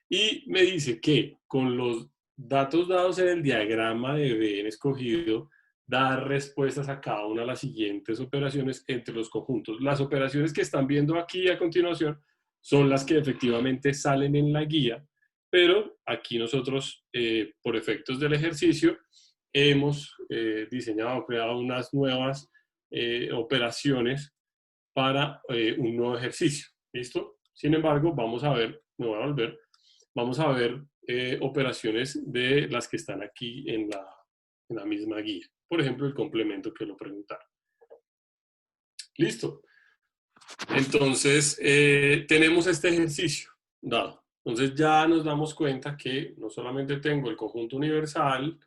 Y me dice que con los datos dados en el diagrama de Venn escogido, dar respuestas a cada una de las siguientes operaciones entre los conjuntos. Las operaciones que están viendo aquí a continuación son las que efectivamente salen en la guía, pero aquí nosotros, por efectos del ejercicio, hemos diseñado, creado unas nuevas operaciones para un nuevo ejercicio. ¿Listo? Sin embargo, vamos a ver, me voy a volver, vamos a ver operaciones de las que están aquí en la misma guía. Por ejemplo, el complemento que lo preguntaron. Listo. Entonces, tenemos este ejercicio dado. Entonces ya nos damos cuenta que no solamente tengo el conjunto universal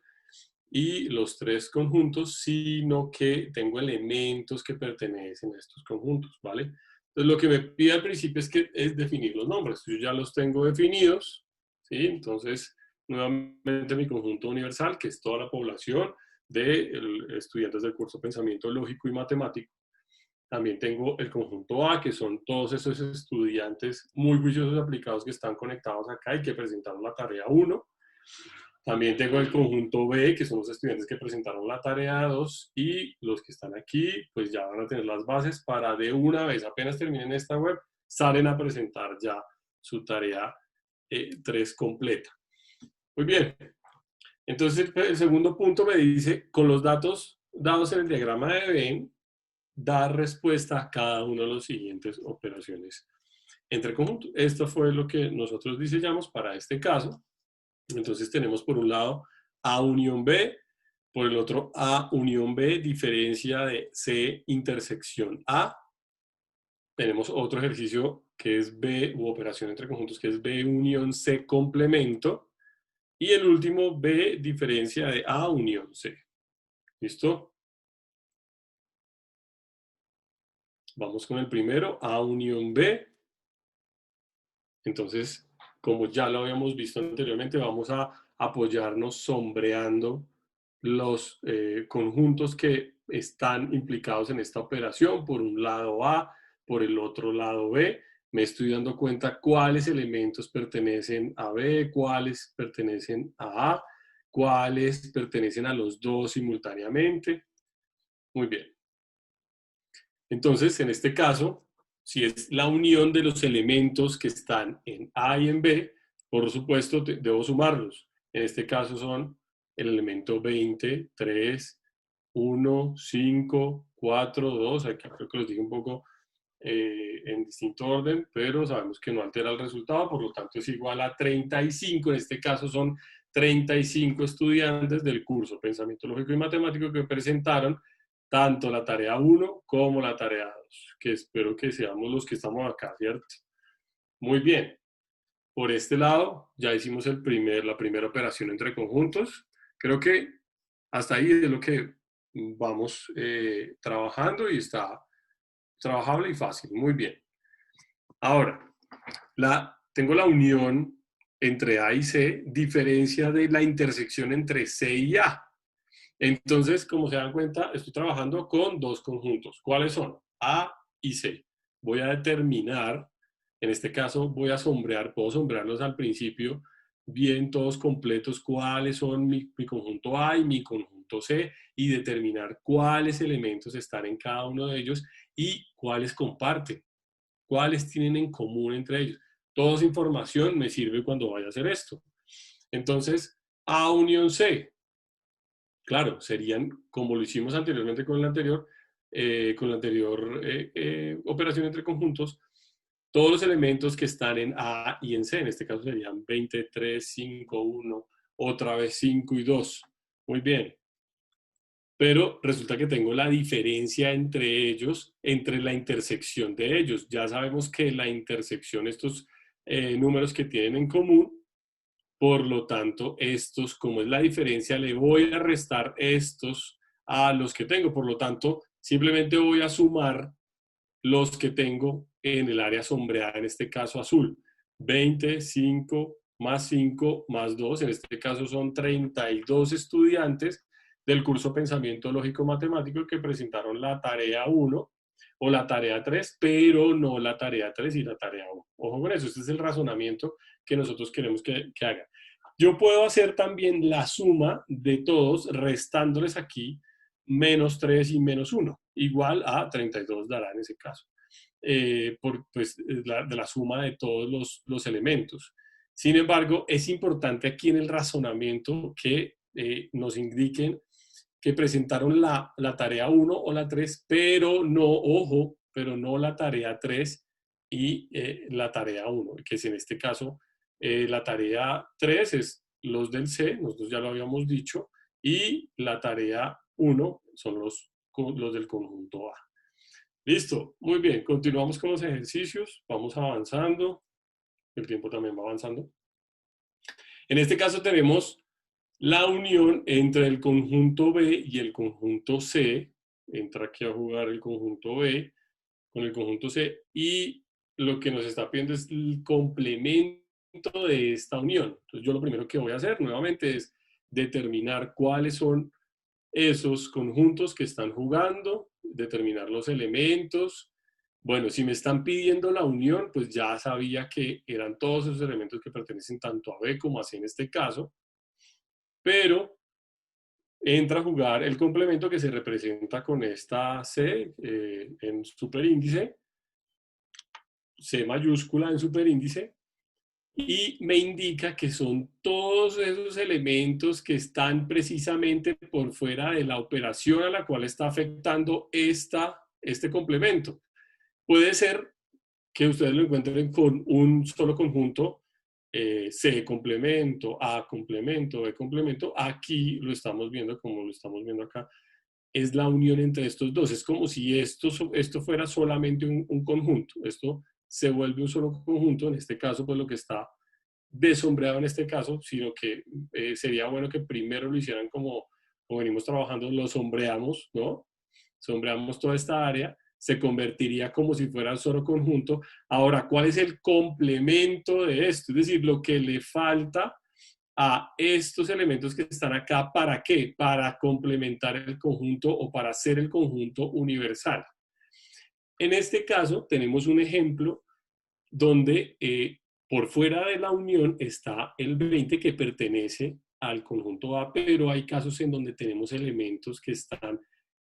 y los tres conjuntos, sino que tengo elementos que pertenecen a estos conjuntos, ¿vale? Entonces lo que me pide al principio es definir los nombres. Yo ya los tengo definidos, ¿sí? Entonces, nuevamente mi conjunto universal, que es toda la población de estudiantes del curso Pensamiento Lógico y Matemático. También tengo el conjunto A, que son todos esos estudiantes muy juiciosos aplicados que están conectados acá y que presentaron la tarea 1. También tengo el conjunto B, que son los estudiantes que presentaron la tarea 2, y los que están aquí, pues ya van a tener las bases para de una vez, apenas terminen esta web, salen a presentar ya su tarea 3 completa. Muy bien. Entonces, el segundo punto me dice, con los datos dados en el diagrama de Venn, dar respuesta a cada una de las siguientes operaciones entre conjuntos. Esto fue lo que nosotros diseñamos para este caso. Entonces tenemos por un lado A unión B, por el otro A unión B, diferencia de C intersección A. Tenemos otro ejercicio que es B, u operación entre conjuntos, que es B unión C complemento. Y el último, B, diferencia de A unión C. ¿Listo? Vamos con el primero, A unión B. Entonces, como ya lo habíamos visto anteriormente, vamos a apoyarnos sombreando los conjuntos que están implicados en esta operación. Por un lado A, por el otro lado B. Me estoy dando cuenta cuáles elementos pertenecen a B, cuáles pertenecen a A, cuáles pertenecen a los dos simultáneamente. Muy bien. Entonces, en este caso, si es la unión de los elementos que están en A y en B, por supuesto, debo sumarlos. En este caso son el elemento 20, 3, 1, 5, 4, 2. Aquí creo que los dije un poco en distinto orden, pero sabemos que no altera el resultado, por lo tanto es igual a 35. En este caso son 35 estudiantes del curso Pensamiento Lógico y Matemático que presentaron tanto la tarea 1 como la tarea 2, que espero que seamos los que estamos acá, ¿cierto? Muy bien. Por este lado, ya hicimos la primera operación entre conjuntos. Creo que hasta ahí es lo que vamos trabajando y está trabajable y fácil. Muy bien. Ahora, tengo la unión entre A y C, diferencia de la intersección entre C y A. Entonces, como se dan cuenta, estoy trabajando con dos conjuntos. ¿Cuáles son? A y C. Voy a determinar, en este caso voy a sombrear, puedo sombrearlos al principio, bien todos completos, cuáles son mi conjunto A y mi conjunto C, y determinar cuáles elementos están en cada uno de ellos y cuáles comparten, cuáles tienen en común entre ellos. Toda esa información me sirve cuando vaya a hacer esto. Entonces, A unión C, claro, serían, como lo hicimos anteriormente con la anterior operación entre conjuntos, todos los elementos que están en A y en C, en este caso serían 23, 5, 1, otra vez 5 y 2. Muy bien. Pero resulta que tengo la diferencia entre ellos, entre la intersección de ellos. Ya sabemos que la intersección, estos números que tienen en común, por lo tanto, estos, como es la diferencia, le voy a restar estos a los que tengo. Por lo tanto, simplemente voy a sumar los que tengo en el área sombreada, en este caso azul. 25 más 5 más 2, en este caso son 32 estudiantes del curso Pensamiento Lógico Matemático que presentaron la tarea 1 o la tarea 3, pero no la tarea 3 y la tarea 1. Ojo con eso, este es el razonamiento que nosotros queremos que hagan. Yo puedo hacer también la suma de todos, restándoles aquí menos 3 y menos 1, igual a 32 dará en ese caso, de la suma de todos los elementos. Sin embargo, es importante aquí en el razonamiento que nos indiquen que presentaron la tarea 1 o la 3, pero no, ojo, pero no la tarea 3 y la tarea 1, que es en este caso la tarea 3 es los del C, nosotros ya lo habíamos dicho, y la tarea 1 son los del conjunto A. Listo, muy bien, continuamos con los ejercicios, vamos avanzando, el tiempo también va avanzando. En este caso tenemos la unión entre el conjunto B y el conjunto C. Entra aquí a jugar el conjunto B con el conjunto C y lo que nos está pidiendo es el complemento de esta unión. Entonces yo lo primero que voy a hacer nuevamente es determinar cuáles son esos conjuntos que están jugando, determinar los elementos. Bueno, si me están pidiendo la unión, pues ya sabía que eran todos esos elementos que pertenecen tanto a B como a C en este caso, pero entra a jugar el complemento que se representa con esta C en superíndice, C mayúscula en superíndice, y me indica que son todos esos elementos que están precisamente por fuera de la operación a la cual está afectando este complemento. Puede ser que ustedes lo encuentren con un solo conjunto, C complemento, A complemento, B complemento. Aquí lo estamos viendo como lo estamos viendo acá. Es la unión entre estos dos. Es como si esto fuera solamente un conjunto. Esto se vuelve un solo conjunto. En este caso, pues lo que está desombreado en este caso, sino que sería bueno que primero lo hicieran como venimos trabajando, lo sombreamos, ¿no? Sombreamos toda esta área, se convertiría como si fuera un solo conjunto. Ahora, ¿cuál es el complemento de esto? Es decir, lo que le falta a estos elementos que están acá, ¿para qué? Para complementar el conjunto o para hacer el conjunto universal. En este caso, tenemos un ejemplo donde por fuera de la unión está el 20 que pertenece al conjunto A, pero hay casos en donde tenemos elementos que están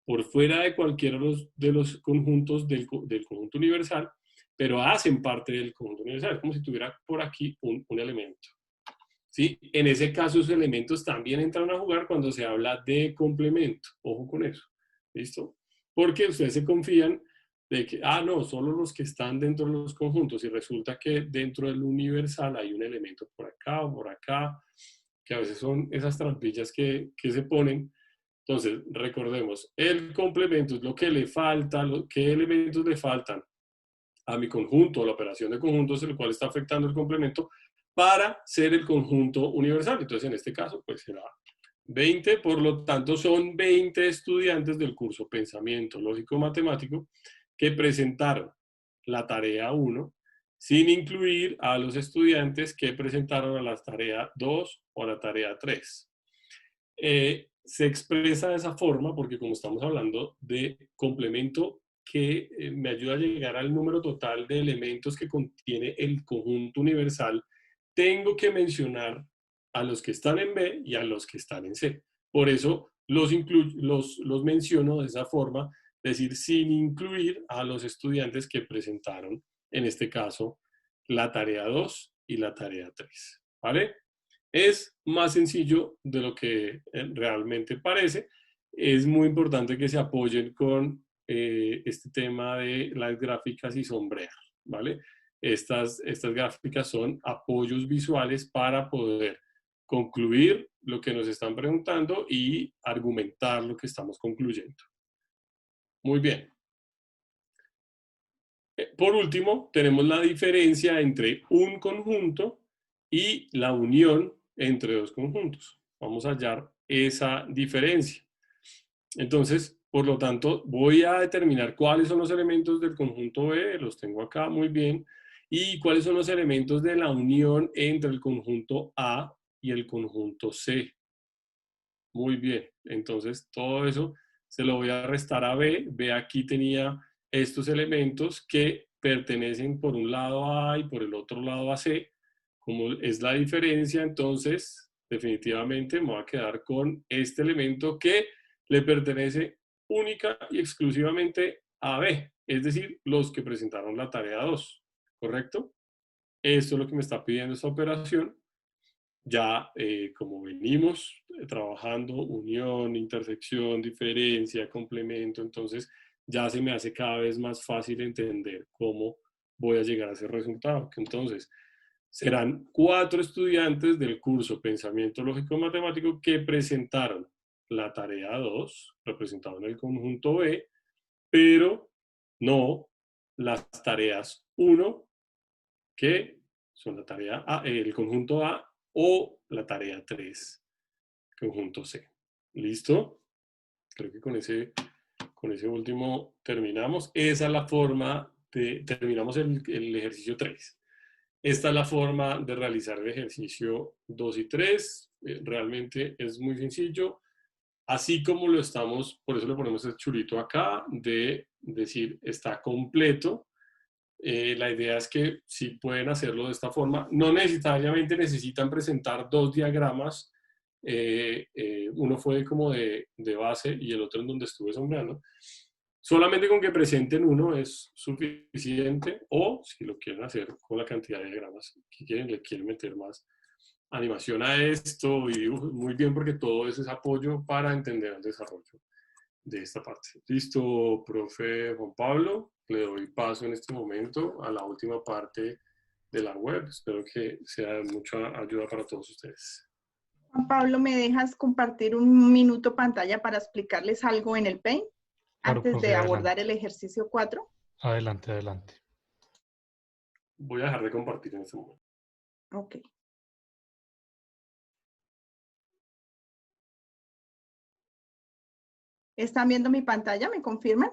por fuera de cualquiera de los conjuntos del conjunto universal, pero hacen parte del conjunto universal, como si tuviera por aquí un elemento. ¿Sí? En ese caso, esos elementos también entran a jugar cuando se habla de complemento. Ojo con eso. ¿Listo? Porque ustedes se confían de que, no, solo los que están dentro de los conjuntos, y resulta que dentro del universal hay un elemento por acá o por acá, que a veces son esas trampillas que se ponen. Entonces, recordemos, el complemento es lo que le falta, qué elementos le faltan a mi conjunto, la operación de conjuntos, el cual está afectando el complemento, para ser el conjunto universal. Entonces, en este caso, pues será 20, por lo tanto, son 20 estudiantes del curso Pensamiento Lógico Matemático que presentaron la tarea 1, sin incluir a los estudiantes que presentaron a la tarea 2 o a la tarea 3. Se expresa de esa forma porque como estamos hablando de complemento que me ayuda a llegar al número total de elementos que contiene el conjunto universal, tengo que mencionar a los que están en B y a los que están en C. Por eso los menciono de esa forma, es decir, sin incluir a los estudiantes que presentaron, en este caso, la tarea 2 y la tarea 3. ¿Vale? Es más sencillo de lo que realmente parece. Es muy importante que se apoyen con este tema de las gráficas y sombrear, ¿vale? Estas gráficas son apoyos visuales para poder concluir lo que nos están preguntando y argumentar lo que estamos concluyendo. Muy bien. Por último, tenemos la diferencia entre un conjunto y la unión entre dos conjuntos. Vamos a hallar esa diferencia. Entonces, por lo tanto, voy a determinar cuáles son los elementos del conjunto B, los tengo acá muy bien, y cuáles son los elementos de la unión entre el conjunto A y el conjunto C. Muy bien, entonces todo eso se lo voy a restar a B. B aquí tenía estos elementos que pertenecen por un lado a A y por el otro lado a C. Como es la diferencia, entonces definitivamente me voy a quedar con este elemento que le pertenece única y exclusivamente a B, es decir, los que presentaron la tarea 2, ¿correcto? Esto es lo que me está pidiendo esta operación. Ya como venimos trabajando unión, intersección, diferencia, complemento, entonces ya se me hace cada vez más fácil entender cómo voy a llegar a ese resultado. Entonces, serán 4 estudiantes del curso Pensamiento Lógico Matemático que presentaron la tarea 2, representado en el conjunto B, pero no las tareas 1, que son la tarea A, el conjunto A, o la tarea 3, conjunto C. ¿Listo? Creo que con ese último terminamos. Esa es la forma de, terminamos el ejercicio 3. Esta es la forma de realizar el ejercicio 2 y 3. Realmente es muy sencillo. Así como lo estamos, por eso le ponemos el chulito acá, de decir está completo. La idea es que si pueden hacerlo de esta forma, no necesariamente necesitan presentar 2 diagramas, uno fue como de base y el otro en donde estuve sombreando. Solamente con que presenten uno es suficiente, o si lo quieren hacer con la cantidad de diagramas que quieren, le quieren meter más animación a esto y muy bien, porque todo eso es apoyo para entender el desarrollo de esta parte. Listo, profe Juan Pablo, le doy paso en este momento a la última parte de la web. Espero que sea de mucha ayuda para todos ustedes. Juan Pablo, ¿me dejas compartir un minuto pantalla para explicarles algo en el Paint? Claro, Antes profe, de abordar adelante. el ejercicio 4. Adelante, adelante. Voy a dejar de compartir en este momento. Ok. ¿Están viendo mi pantalla? ¿Me confirman?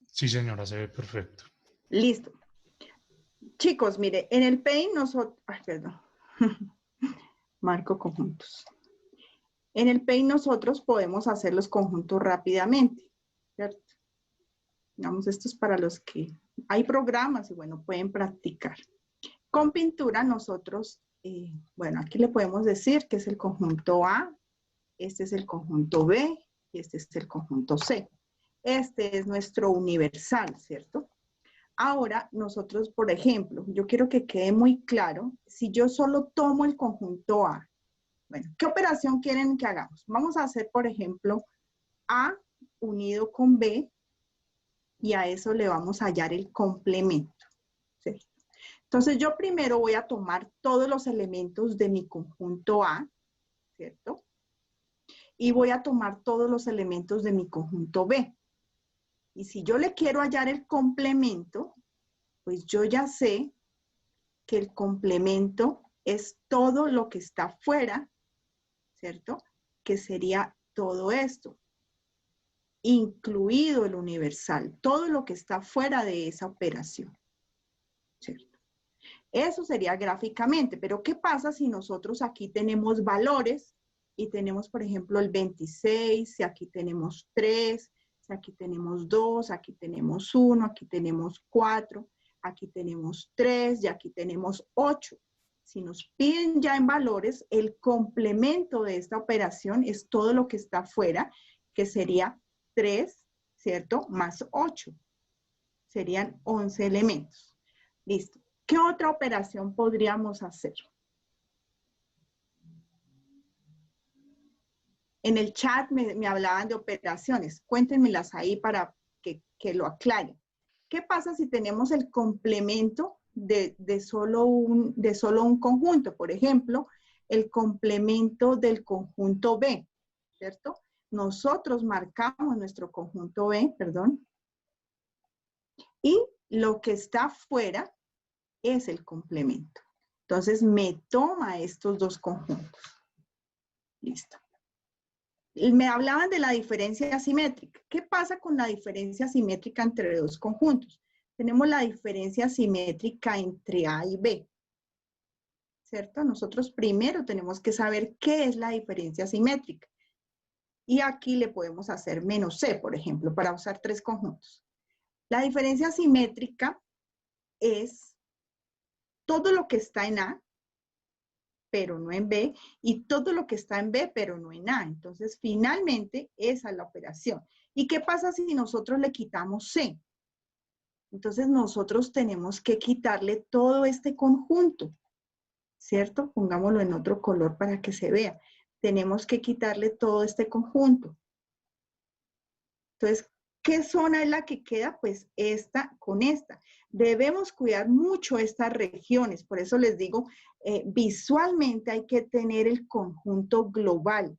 Sí, señora, se ve perfecto. Listo. Chicos, mire, en el Paint nosotros... Ay, perdón. Marco conjuntos. En el Paint nosotros podemos hacer los conjuntos rápidamente, ¿cierto? Digamos, esto es para los que... Hay programas y, bueno, pueden practicar. Con pintura nosotros, bueno, aquí le podemos decir que es el conjunto A, este es el conjunto B y este es el conjunto C. Este es nuestro universal, ¿cierto? Ahora, nosotros, por ejemplo, yo quiero que quede muy claro, si yo solo tomo el conjunto A, bueno, ¿qué operación quieren que hagamos? Vamos a hacer, por ejemplo, A unido con B, y a eso le vamos a hallar el complemento, ¿sí? Entonces, yo primero voy a tomar todos los elementos de mi conjunto A, ¿cierto? Y voy a tomar todos los elementos de mi conjunto B. Y si yo le quiero hallar el complemento, pues yo ya sé que el complemento es todo lo que está fuera, ¿cierto? Que sería todo esto, incluido el universal, todo lo que está fuera de esa operación, ¿cierto? Eso sería gráficamente, pero ¿qué pasa si nosotros aquí tenemos valores y tenemos, por ejemplo, el 26, si aquí tenemos 3, si aquí tenemos 2, aquí tenemos 1, aquí tenemos 4, aquí tenemos 3 y aquí tenemos 8. Si nos piden ya en valores, el complemento de esta operación es todo lo que está afuera, que sería 3, ¿cierto? Más 8. Serían 11 elementos. Listo. ¿Qué otra operación podríamos hacer? En el chat me hablaban de operaciones. Cuéntenmelas ahí para que lo aclaren. ¿Qué pasa si tenemos el complemento de solo un conjunto? Por ejemplo, el complemento del conjunto B, ¿cierto? Nosotros marcamos nuestro conjunto B, perdón, y lo que está fuera es el complemento. Entonces, me toma estos dos conjuntos. Listo. Me hablaban de la diferencia asimétrica. ¿Qué pasa con la diferencia asimétrica entre dos conjuntos? Tenemos la diferencia asimétrica entre A y B, ¿cierto? Nosotros primero tenemos que saber qué es la diferencia asimétrica. Y aquí le podemos hacer menos C, por ejemplo, para usar tres conjuntos. La diferencia asimétrica es todo lo que está en A, pero no en B, y todo lo que está en B, pero no en A. Entonces, finalmente, esa es la operación. ¿Y qué pasa si nosotros le quitamos C? Entonces, nosotros tenemos que quitarle todo este conjunto, ¿cierto? Pongámoslo en otro color para que se vea. Tenemos que quitarle todo este conjunto. Entonces, ¿qué zona es la que queda? Pues esta con esta. Debemos cuidar mucho estas regiones. Por eso les digo, visualmente hay que tener el conjunto global.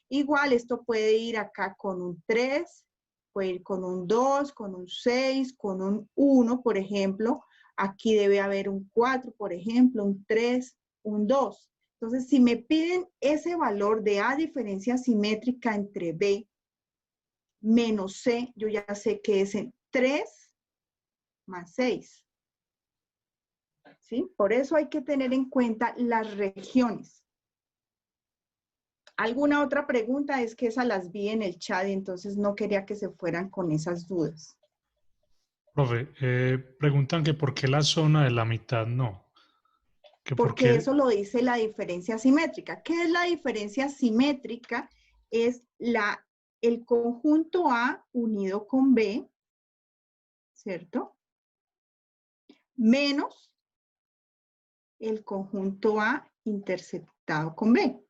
Igual esto puede ir acá con un 3, puede ir con un 2, con un 6, con un 1, por ejemplo. Aquí debe haber un 4, por ejemplo, un 3, un 2. Entonces, si me piden ese valor de A diferencia simétrica entre B menos C, yo ya sé que es en 3 más 6. ¿Sí? Por eso hay que tener en cuenta las regiones. ¿Alguna otra pregunta? Es que esas las vi en el chat y entonces no quería que se fueran con esas dudas. Profe, preguntan que por qué la zona de la mitad no. Que porque eso lo dice la diferencia simétrica. ¿Qué es la diferencia simétrica? Es el conjunto A unido con B, ¿cierto? Menos el conjunto A interceptado con B.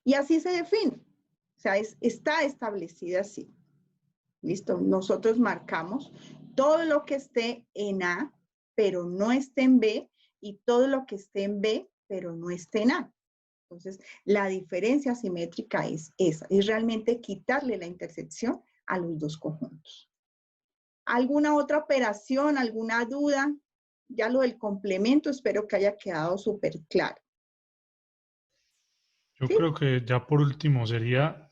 Y así se define. O sea, está establecida así. ¿Listo? Nosotros marcamos todo lo que esté en A, pero no esté en B, y todo lo que esté en B, pero no esté en A. Entonces, la diferencia simétrica es esa, es realmente quitarle la intersección a los dos conjuntos. ¿Alguna otra operación, alguna duda? Ya lo del complemento espero que haya quedado súper claro. Yo ¿Sí? creo que ya por último sería,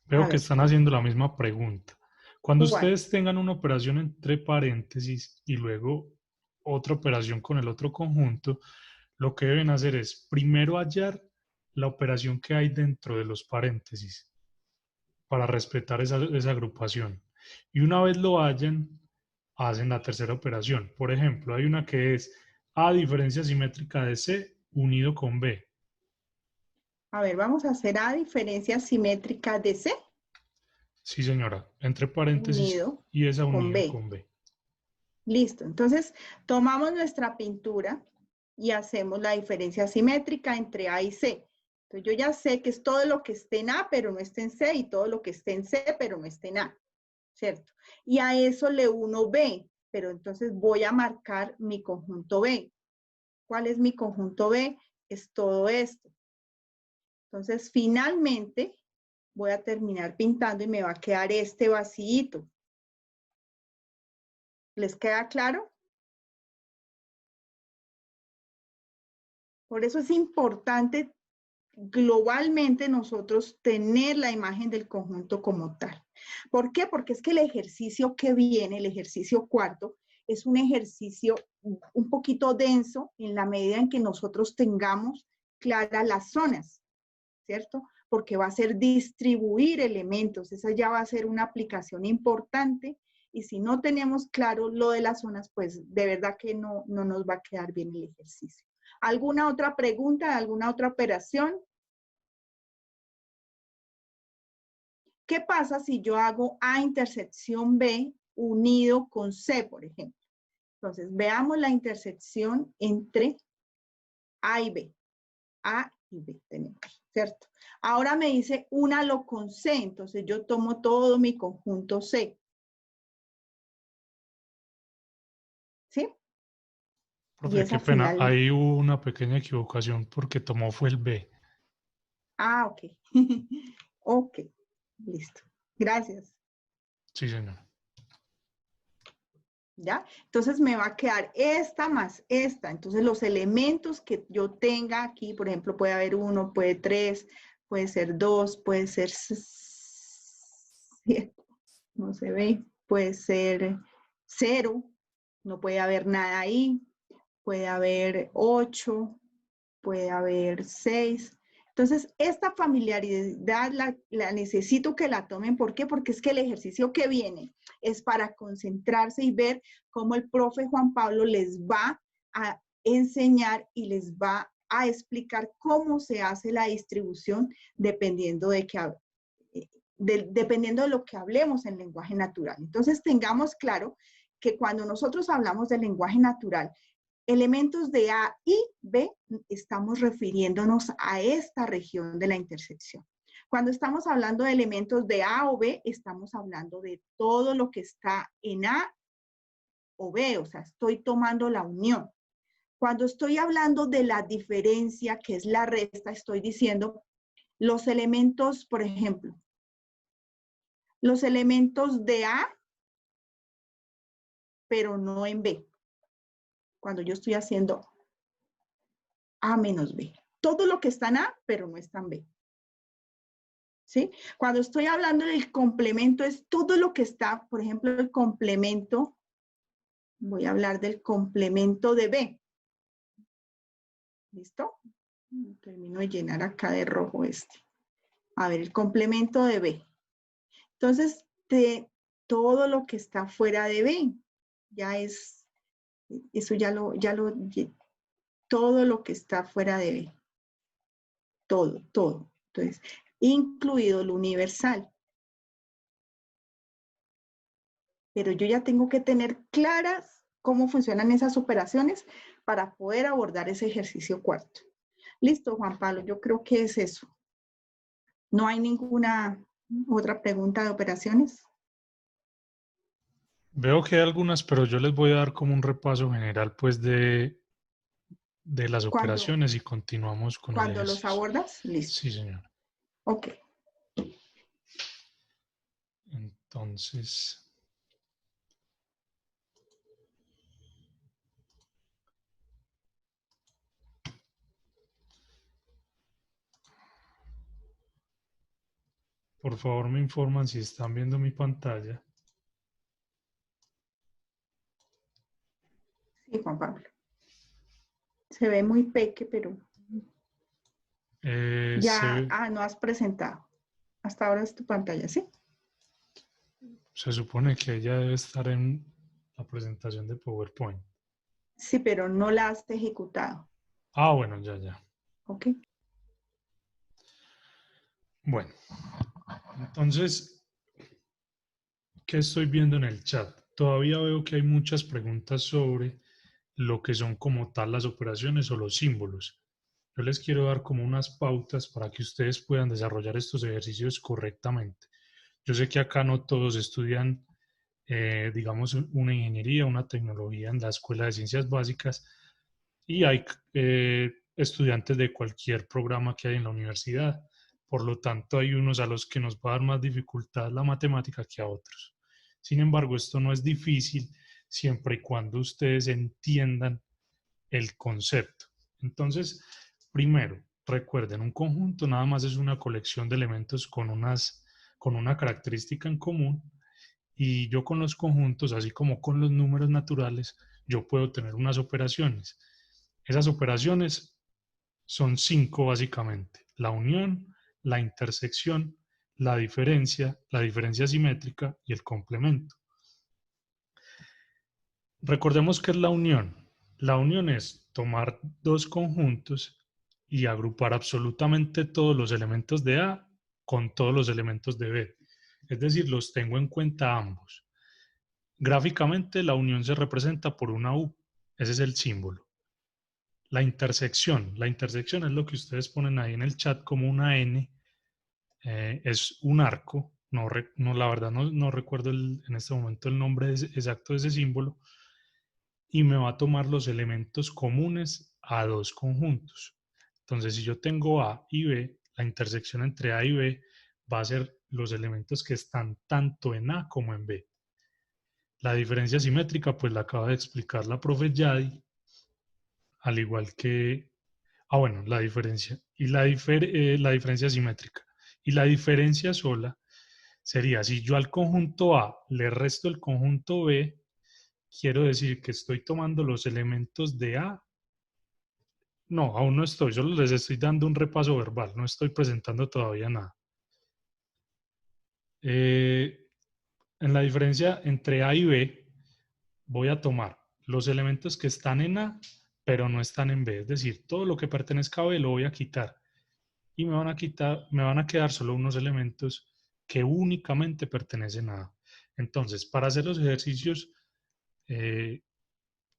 veo que ver, están haciendo la misma pregunta. Cuando ¿cuál? ustedes tengan una operación entre paréntesis y luego otra operación con el otro conjunto, lo que deben hacer es primero hallar la operación que hay dentro de los paréntesis para respetar esa agrupación. Y una vez lo hallen, hacen la tercera operación. Por ejemplo, hay una que es A diferencia simétrica de C unido con B. A ver, vamos a hacer A diferencia simétrica de C. Sí, señora, entre paréntesis Unido y esa con unido B. con B. Listo. Entonces, tomamos nuestra pintura y hacemos la diferencia simétrica entre A y C. Entonces, yo ya sé que es todo lo que esté en A, pero no esté en C, y todo lo que esté en C, pero no esté en A, ¿cierto? Y a eso le uno B, pero entonces voy a marcar mi conjunto B. ¿Cuál es mi conjunto B? Es todo esto. Entonces, finalmente, voy a terminar pintando y me va a quedar este vacío. ¿Les queda claro? Por eso es importante globalmente nosotros tener la imagen del conjunto como tal. ¿Por qué? Porque es que el ejercicio que viene, el ejercicio cuarto, es un ejercicio un poquito denso en la medida en que nosotros tengamos claras las zonas, ¿cierto? Porque va a ser distribuir elementos, esa ya va a ser una aplicación importante, y si no tenemos claro lo de las zonas, pues de verdad que no nos va a quedar bien el ejercicio. ¿Alguna otra pregunta? ¿Alguna otra operación? ¿Qué pasa si yo hago A intersección B unido con C, por ejemplo? Entonces, veamos la intersección entre A y B. A y B tenemos, ¿cierto? Ahora me dice únalo con C, entonces yo tomo todo mi conjunto C. ¿Sí? Profe, qué pena, ahí hubo una pequeña equivocación porque tomó fue el B. Ah, ok. Ok, listo. Gracias. Sí, señor. ¿Ya? Entonces me va a quedar esta más esta. Entonces los elementos que yo tenga aquí, por ejemplo, puede haber 1, puede 3, puede ser 2, puede ser 7, no se ve, puede ser 0, no puede haber nada ahí, puede haber 8, puede haber 6. Entonces, esta familiaridad la necesito que la tomen. ¿Por qué? Porque es que el ejercicio que viene es para concentrarse y ver cómo el profe Juan Pablo les va a enseñar y les va a explicar cómo se hace la distribución dependiendo de lo que hablemos en lenguaje natural. Entonces, tengamos claro que cuando nosotros hablamos del lenguaje natural, elementos de A y B, estamos refiriéndonos a esta región de la intersección. Cuando estamos hablando de elementos de A o B, estamos hablando de todo lo que está en A o B, o sea, estoy tomando la unión. Cuando estoy hablando de la diferencia, que es la resta, estoy diciendo los elementos, por ejemplo, los elementos de A, pero no en B. Cuando yo estoy haciendo A menos B. Todo lo que está en A, pero no está en B. ¿Sí? Cuando estoy hablando del complemento, es todo lo que está, por ejemplo, el complemento, voy a hablar del complemento de B. ¿Listo? Termino de llenar acá de rojo este. A ver, el complemento de B. Entonces, de todo lo que está fuera de B, ya es, eso todo lo que está fuera de B. Todo. Entonces, incluido lo universal. Pero yo ya tengo que tener claras cómo funcionan esas operaciones para poder abordar ese ejercicio cuarto. Listo, Juan Pablo, yo creo que es eso. ¿No hay ninguna otra pregunta de operaciones? Veo que hay algunas, pero yo les voy a dar como un repaso general pues de las operaciones y continuamos con el Cuando los ejercicio. abordas, listo. Sí, señor. Ok. Entonces, por favor me informan si están viendo mi pantalla. Sí, Juan Pablo. Se ve muy peque, pero ya, no has presentado. Hasta ahora es tu pantalla, ¿sí? Se supone que ella debe estar en la presentación de PowerPoint. Sí, pero no la has ejecutado. Ah, bueno, ya. Ok. Bueno, entonces, ¿qué estoy viendo en el chat? Todavía veo que hay muchas preguntas sobre lo que son como tal las operaciones o los símbolos. Yo les quiero dar como unas pautas para que ustedes puedan desarrollar estos ejercicios correctamente. Yo sé que acá no todos estudian, digamos, una ingeniería, una tecnología en la Escuela de Ciencias Básicas y hay estudiantes de cualquier programa que hay en la universidad. Por lo tanto, hay unos a los que nos va a dar más dificultad la matemática que a otros. Sin embargo, esto no es difícil siempre y cuando ustedes entiendan el concepto. Entonces, primero, recuerden, un conjunto nada más es una colección de elementos con una característica en común y yo con los conjuntos, así como con los números naturales, yo puedo tener unas operaciones. Esas operaciones son 5 básicamente: la unión, la intersección, la diferencia simétrica y el complemento. Recordemos que es la unión. La unión es tomar dos conjuntos y agrupar absolutamente todos los elementos de A con todos los elementos de B. Es decir, los tengo en cuenta ambos. Gráficamente la unión se representa por una U, ese es el símbolo. La intersección es lo que ustedes ponen ahí en el chat como una N, es un arco, la verdad no recuerdo en este momento el nombre exacto de ese símbolo, y me va a tomar los elementos comunes a dos conjuntos. Entonces, si yo tengo A y B, la intersección entre A y B va a ser los elementos que están tanto en A como en B. La diferencia simétrica, pues la acaba de explicar la profe Yadi, al igual que, bueno, la diferencia, y la diferencia simétrica. Y la diferencia sola sería, si yo al conjunto A le resto el conjunto B, quiero decir que estoy tomando los elementos de A. No, aún no estoy, solo les estoy dando un repaso verbal, no estoy presentando todavía nada. En la diferencia entre A y B, voy a tomar los elementos que están en A, pero no están en B. Es decir, todo lo que pertenezca a B lo voy a quitar. Y me van a quedar solo unos elementos que únicamente pertenecen a A. Entonces, para hacer los ejercicios,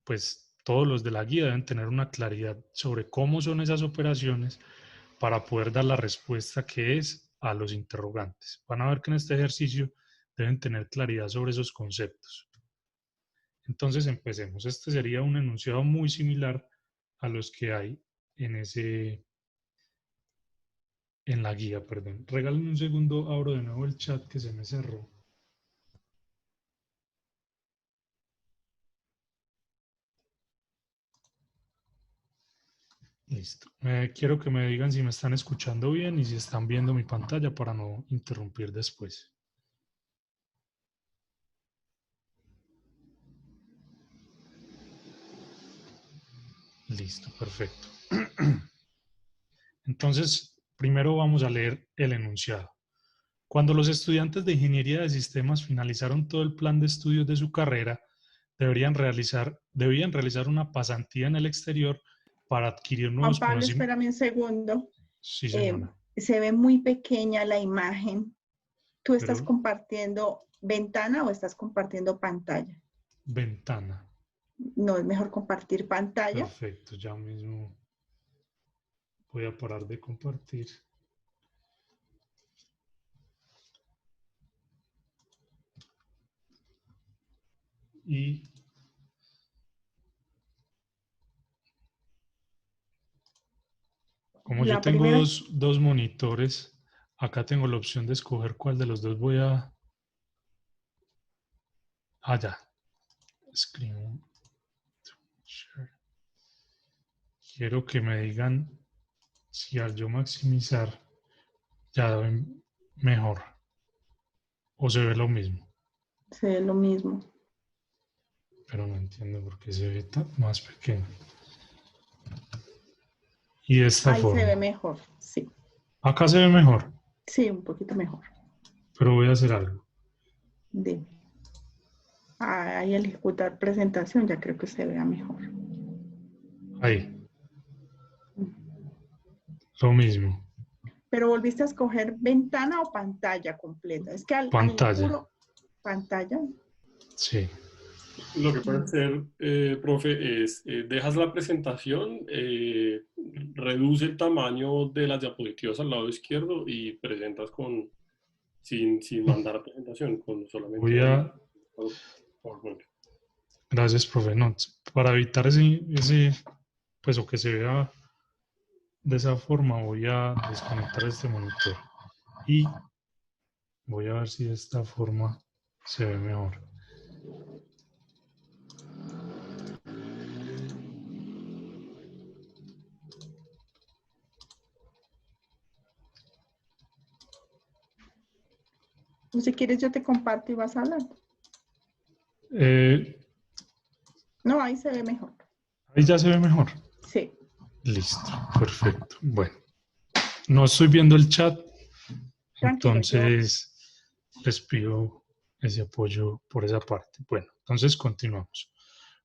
pues todos los de la guía deben tener una claridad sobre cómo son esas operaciones para poder dar la respuesta que es a los interrogantes. Van a ver que en este ejercicio deben tener claridad sobre esos conceptos. Entonces empecemos. Este sería un enunciado muy similar a los que hay en la guía, perdón. Regálame un segundo, abro de nuevo el chat que se me cerró. Listo. Quiero que me digan si me están escuchando bien y si están viendo mi pantalla para no interrumpir después. Listo, perfecto. Entonces, primero vamos a leer el enunciado. Cuando los estudiantes de Ingeniería de Sistemas finalizaron todo el plan de estudios de su carrera, debían realizar una pasantía en el exterior para adquirir nuevos Juan Pablo, conocimientos. espérame un segundo. Sí, señora. Se ve muy pequeña la imagen. ¿Tú estás compartiendo ventana o estás compartiendo pantalla? Ventana. No, es mejor compartir pantalla. Perfecto, ya mismo voy a parar de compartir. Y como yo tengo dos monitores, acá tengo la opción de escoger cuál de los dos voy a... ya. Screen. Quiero que me digan si al yo maximizar ya ven mejor o se ve lo mismo. Se ve lo mismo. Pero no entiendo por qué se ve más pequeño. Y de esta forma. Ahí se ve mejor, sí. ¿Acá se ve mejor? Sí, un poquito mejor. Pero voy a hacer algo. Dime. Ahí al ejecutar presentación ya creo que se vea mejor. Ahí. Lo mismo. Pero volviste a escoger ventana o pantalla completa. Es que pantalla. ¿Pantalla? Sí. Lo que puedes hacer, profe, es dejas la presentación, reduce el tamaño de las diapositivas al lado izquierdo y presentas sin mandar presentación, con solamente... Voy a... Gracias, profe. No, para evitar ese, pues, o que se vea de esa forma, voy a desconectar este monitor y voy a ver si de esta forma se ve mejor. Si quieres yo te comparto y vas hablando. No, ahí se ve mejor. Ahí ya se ve mejor. Sí. Listo, perfecto. Bueno, no estoy viendo el chat, tranquilo, entonces les pido ese apoyo por esa parte. Bueno, entonces continuamos.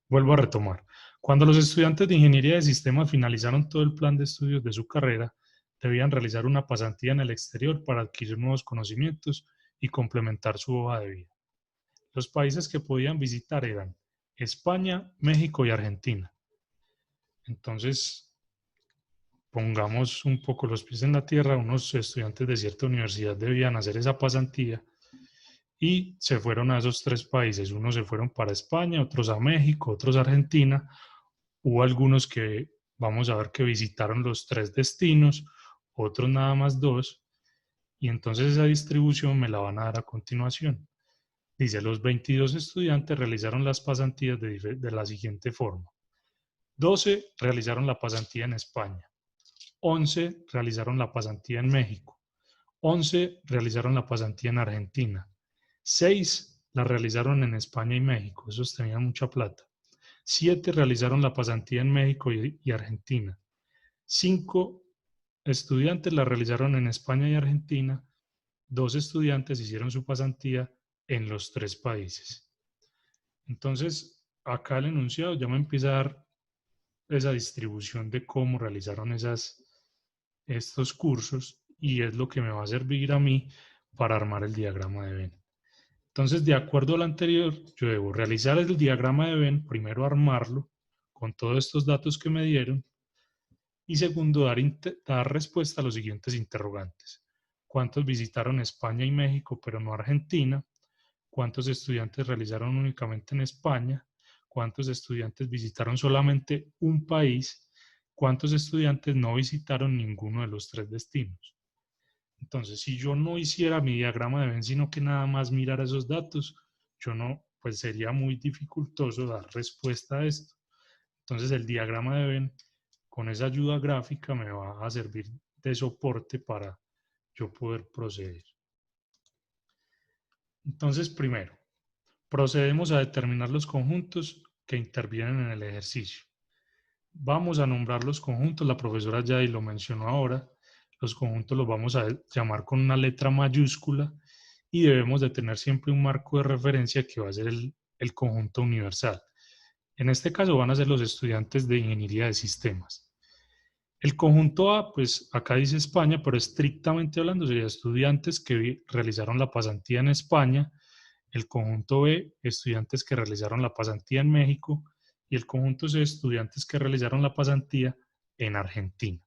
Vuelvo a retomar. Cuando los estudiantes de Ingeniería de Sistemas finalizaron todo el plan de estudios de su carrera, debían realizar una pasantía en el exterior para adquirir nuevos conocimientos y complementar su hoja de vida. Los países que podían visitar eran España, México y Argentina. Entonces, pongamos un poco los pies en la tierra, unos estudiantes de cierta universidad debían hacer esa pasantía y se fueron a esos 3 países. Unos se fueron para España, otros a México, otros a Argentina. Hubo algunos que vamos a ver que visitaron los 3 destinos, otros nada más 2, y entonces esa distribución me la van a dar a continuación. Dice, los 22 estudiantes realizaron las pasantías de la siguiente forma. 12 realizaron la pasantía en España, 11 realizaron la pasantía en México, 11 realizaron la pasantía en Argentina, 6 la realizaron en España y México, esos tenían mucha plata. 7 realizaron la pasantía en México y Argentina. 5 estudiantes la realizaron en España y Argentina. 2 estudiantes hicieron su pasantía en los 3 países. Entonces, acá el enunciado ya me empieza a dar esa distribución de cómo realizaron estos cursos y es lo que me va a servir a mí para armar el diagrama de Venn. Entonces, de acuerdo al anterior, yo debo realizar el diagrama de Venn, primero armarlo con todos estos datos que me dieron y segundo, dar respuesta a los siguientes interrogantes. ¿Cuántos visitaron España y México pero no Argentina? ¿Cuántos estudiantes realizaron únicamente en España? ¿Cuántos estudiantes visitaron solamente un país? ¿Cuántos estudiantes no visitaron ninguno de los 3 destinos? Entonces, si yo no hiciera mi diagrama de Venn, sino que nada más mirara esos datos, yo no, pues sería muy dificultoso dar respuesta a esto. Entonces, el diagrama de Venn, con esa ayuda gráfica, me va a servir de soporte para yo poder proceder. Entonces, primero, procedemos a determinar los conjuntos que intervienen en el ejercicio. Vamos a nombrar los conjuntos, la profesora ya lo mencionó ahora, los conjuntos los vamos a llamar con una letra mayúscula y debemos de tener siempre un marco de referencia que va a ser el conjunto universal. En este caso van a ser los estudiantes de Ingeniería de Sistemas. El conjunto A, pues acá dice España, pero estrictamente hablando sería estudiantes que realizaron la pasantía en España. El conjunto B, estudiantes que realizaron la pasantía en México. Y el conjunto C, estudiantes que realizaron la pasantía en Argentina.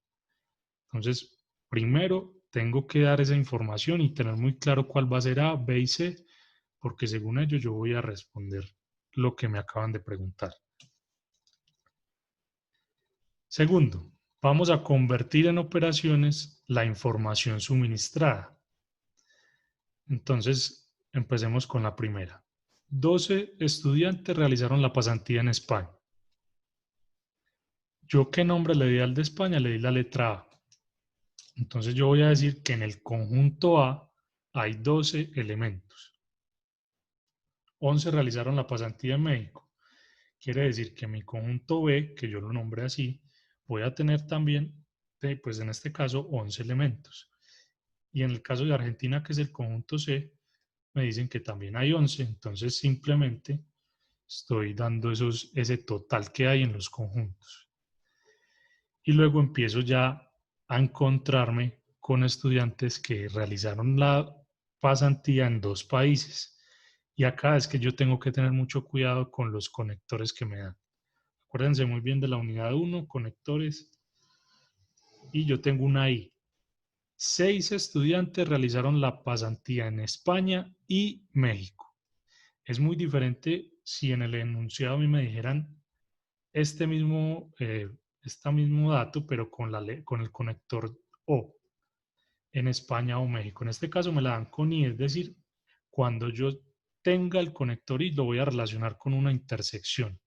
Entonces, primero tengo que dar esa información y tener muy claro cuál va a ser A, B y C, porque según ello yo voy a responder lo que me acaban de preguntar. Segundo, vamos a convertir en operaciones la información suministrada. Entonces, empecemos con la primera. 12 estudiantes realizaron la pasantía en España. ¿Yo qué nombre le di al de España? Le di la letra A. Entonces yo voy a decir que en el conjunto A hay 12 elementos. 11 realizaron la pasantía en México. Quiere decir que mi conjunto B, que yo lo nombré así, voy a tener también, pues en este caso, 11 elementos. Y en el caso de Argentina, que es el conjunto C, me dicen que también hay 11. Entonces simplemente estoy dando ese total que hay en los conjuntos. Y luego empiezo ya a encontrarme con estudiantes que realizaron la pasantía en 2 países. Y acá es que yo tengo que tener mucho cuidado con los conectores que me dan. Acuérdense muy bien de la unidad 1, conectores. Y yo tengo una I. 6 estudiantes realizaron la pasantía en España y México. Es muy diferente si en el enunciado a mí me dijeran este mismo dato, pero con el conector O, en España o México. En este caso me la dan con I, es decir, cuando yo tenga el conector I, lo voy a relacionar con una intersección.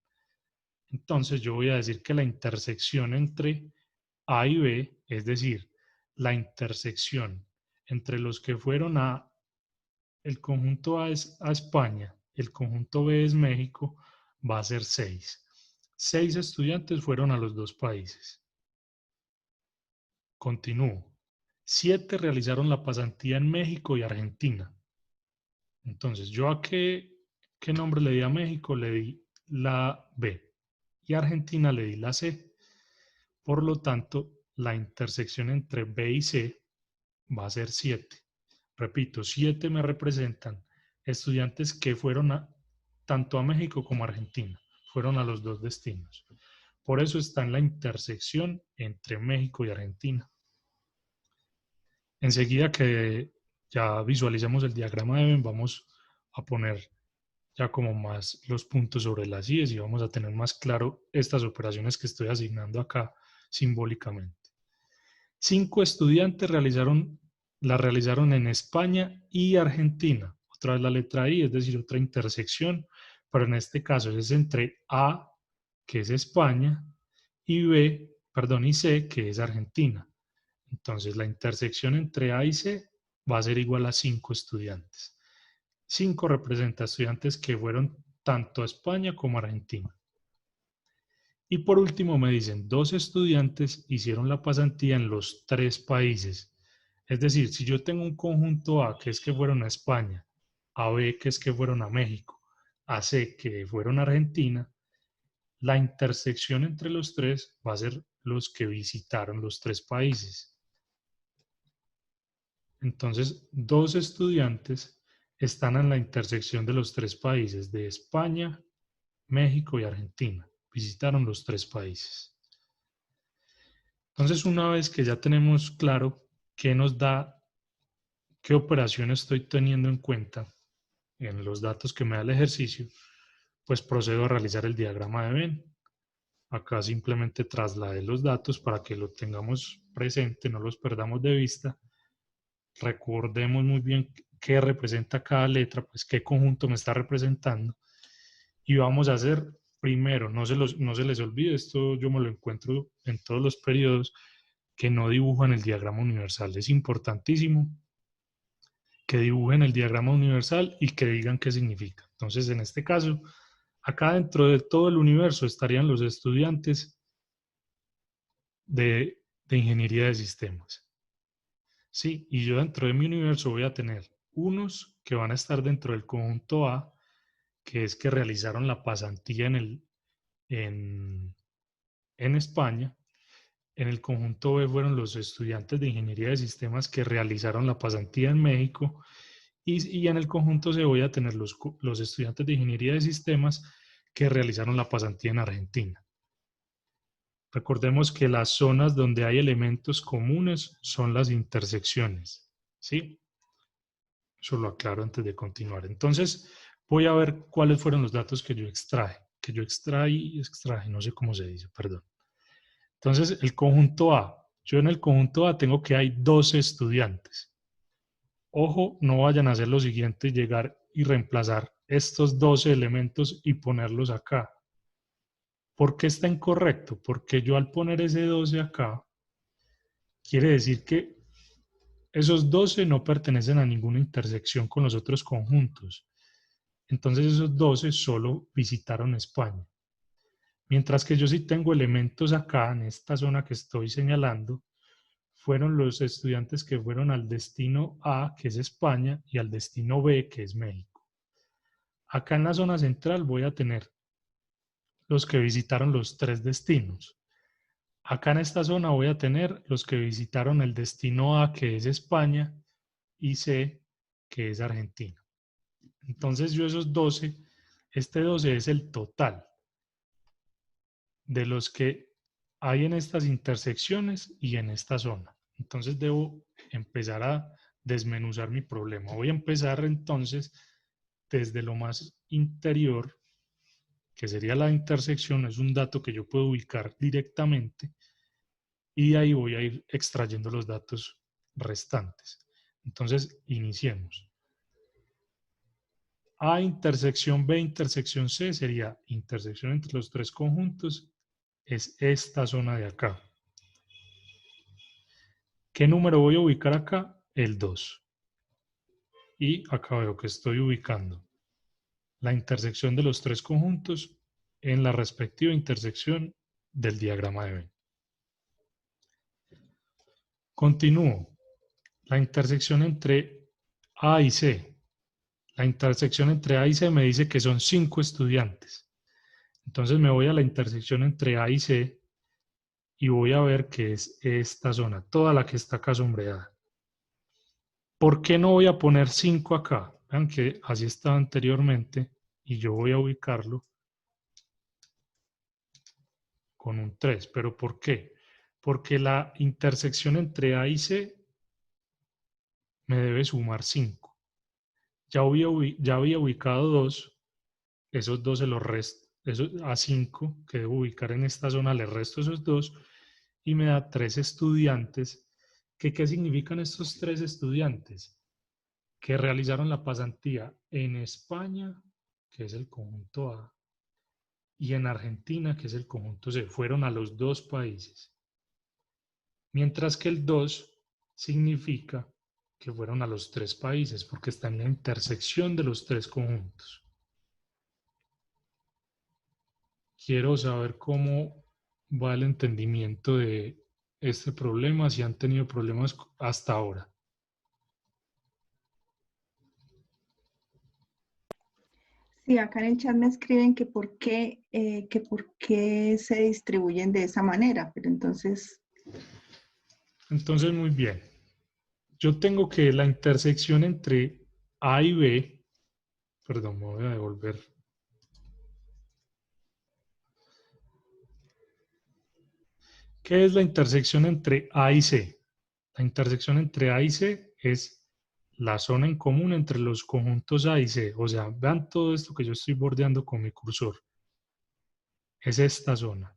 Entonces yo voy a decir que la intersección entre A y B, es decir, la intersección entre los que fueron el conjunto A es a España, el conjunto B es México, va a ser 6. 6 estudiantes fueron a los 2 países. Continúo. 7 realizaron la pasantía en México y Argentina. Entonces, ¿yo a qué nombre le di a México? Le di la B. Y a Argentina le di la C. Por lo tanto, la intersección entre B y C va a ser 7. repito, 7 me representan estudiantes que fueron tanto a México como a Argentina, fueron a los dos destinos. Por eso está en la intersección entre México y Argentina. Enseguida que ya visualizamos el diagrama de Venn, vamos a poner ya como más los puntos sobre las IES y vamos a tener más claro estas operaciones que estoy asignando acá simbólicamente. 5 estudiantes la realizaron en España y Argentina. Otra vez la letra I, es decir, otra intersección, pero en este caso es entre A, que es España, y C, que es Argentina. Entonces la intersección entre A y C va a ser igual a 5 estudiantes. 5 representa estudiantes que fueron tanto a España como a Argentina. Y por último me dicen, 2 estudiantes hicieron la pasantía en los 3 países. Es decir, si yo tengo un conjunto A, que es que fueron a España, a B, que es que fueron a México, a C, que fueron a Argentina, la intersección entre los 3 va a ser los que visitaron los 3 países. Entonces, 2 estudiantes están en la intersección de los 3 países, de España, México y Argentina. Visitaron los 3 países. Entonces, una vez que ya tenemos claro qué nos da, qué operación estoy teniendo en cuenta en los datos que me da el ejercicio, pues procedo a realizar el diagrama de Venn. Acá simplemente trasladé los datos para que lo tengamos presente, no los perdamos de vista. Recordemos muy bien qué representa cada letra, pues qué conjunto me está representando. Y vamos a hacer primero, no se les olvide, esto yo me lo encuentro en todos los periodos, que no dibujan el diagrama universal. Es importantísimo que dibujen el diagrama universal y que digan qué significa. Entonces, en este caso, acá dentro de todo el universo estarían los estudiantes de ingeniería de sistemas. Sí, y yo dentro de mi universo voy a tener unos que van a estar dentro del conjunto A, que es que realizaron la pasantía en España. En el conjunto B fueron los estudiantes de ingeniería de sistemas que realizaron la pasantía en México. Y en el conjunto C voy a tener los estudiantes de ingeniería de sistemas que realizaron la pasantía en Argentina. Recordemos que las zonas donde hay elementos comunes son las intersecciones, ¿sí? Eso lo aclaro antes de continuar. Entonces, voy a ver cuáles fueron los datos que yo extraje. No sé cómo se dice, perdón. Entonces, el conjunto A. Yo en el conjunto A tengo que hay 12 estudiantes. Ojo, no vayan a hacer lo siguiente, llegar y reemplazar estos 12 elementos y ponerlos acá. ¿Por qué está incorrecto? Porque yo al poner ese 12 acá, quiere decir que esos 12 no pertenecen a ninguna intersección con los otros conjuntos. Entonces esos 12 solo visitaron España. Mientras que yo sí tengo elementos acá, en esta zona que estoy señalando, fueron los estudiantes que fueron al destino A, que es España, y al destino B, que es México. Acá en la zona central voy a tener los que visitaron los 3 destinos. Acá en esta zona voy a tener los que visitaron el destino A, que es España, y C, que es Argentina. Entonces yo esos 12, este 12 es el total de los que hay en estas intersecciones y en esta zona. Entonces debo empezar a desmenuzar mi problema. Voy a empezar entonces desde lo más interior, que sería la intersección, es un dato que yo puedo ubicar directamente y de ahí voy a ir extrayendo los datos restantes. Entonces, iniciemos. A intersección B intersección C sería intersección entre los 3 conjuntos, es esta zona de acá. ¿Qué número voy a ubicar acá? El 2. Y acá veo que estoy ubicando la intersección de los 3 conjuntos en la respectiva intersección del diagrama de Venn. Continúo. La intersección entre A y C. La intersección entre A y C me dice que son 5 estudiantes. Entonces me voy a la intersección entre A y C y voy a ver que es esta zona, toda la que está acá sombreada. ¿Por qué no voy a poner 5 acá? Vean que así estaba anteriormente y yo voy a ubicarlo con un 3. ¿Pero por qué? Porque la intersección entre A y C me debe sumar 5. Ya había ubicado 2, esos 2 se los resto, esos a 5 que debo ubicar en esta zona, le resto esos 2 y me da 3 estudiantes. ¿Qué significan estos 3 estudiantes? Que realizaron la pasantía en España, que es el conjunto A, y en Argentina, que es el conjunto C. Fueron a los 2 países. Mientras que el 2 significa que fueron a los 3 países, porque está en la intersección de los 3 conjuntos. Quiero saber cómo va el entendimiento de este problema, si han tenido problemas hasta ahora. Sí, acá en el chat me escriben que por qué se distribuyen de esa manera, pero entonces... Entonces, muy bien. Yo tengo que la intersección entre A y B, perdón, me voy a devolver. ¿Qué es la intersección entre A y C? La intersección entre A y C es la zona en común entre los conjuntos A y C. O sea, vean todo esto que yo estoy bordeando con mi cursor. Es esta zona.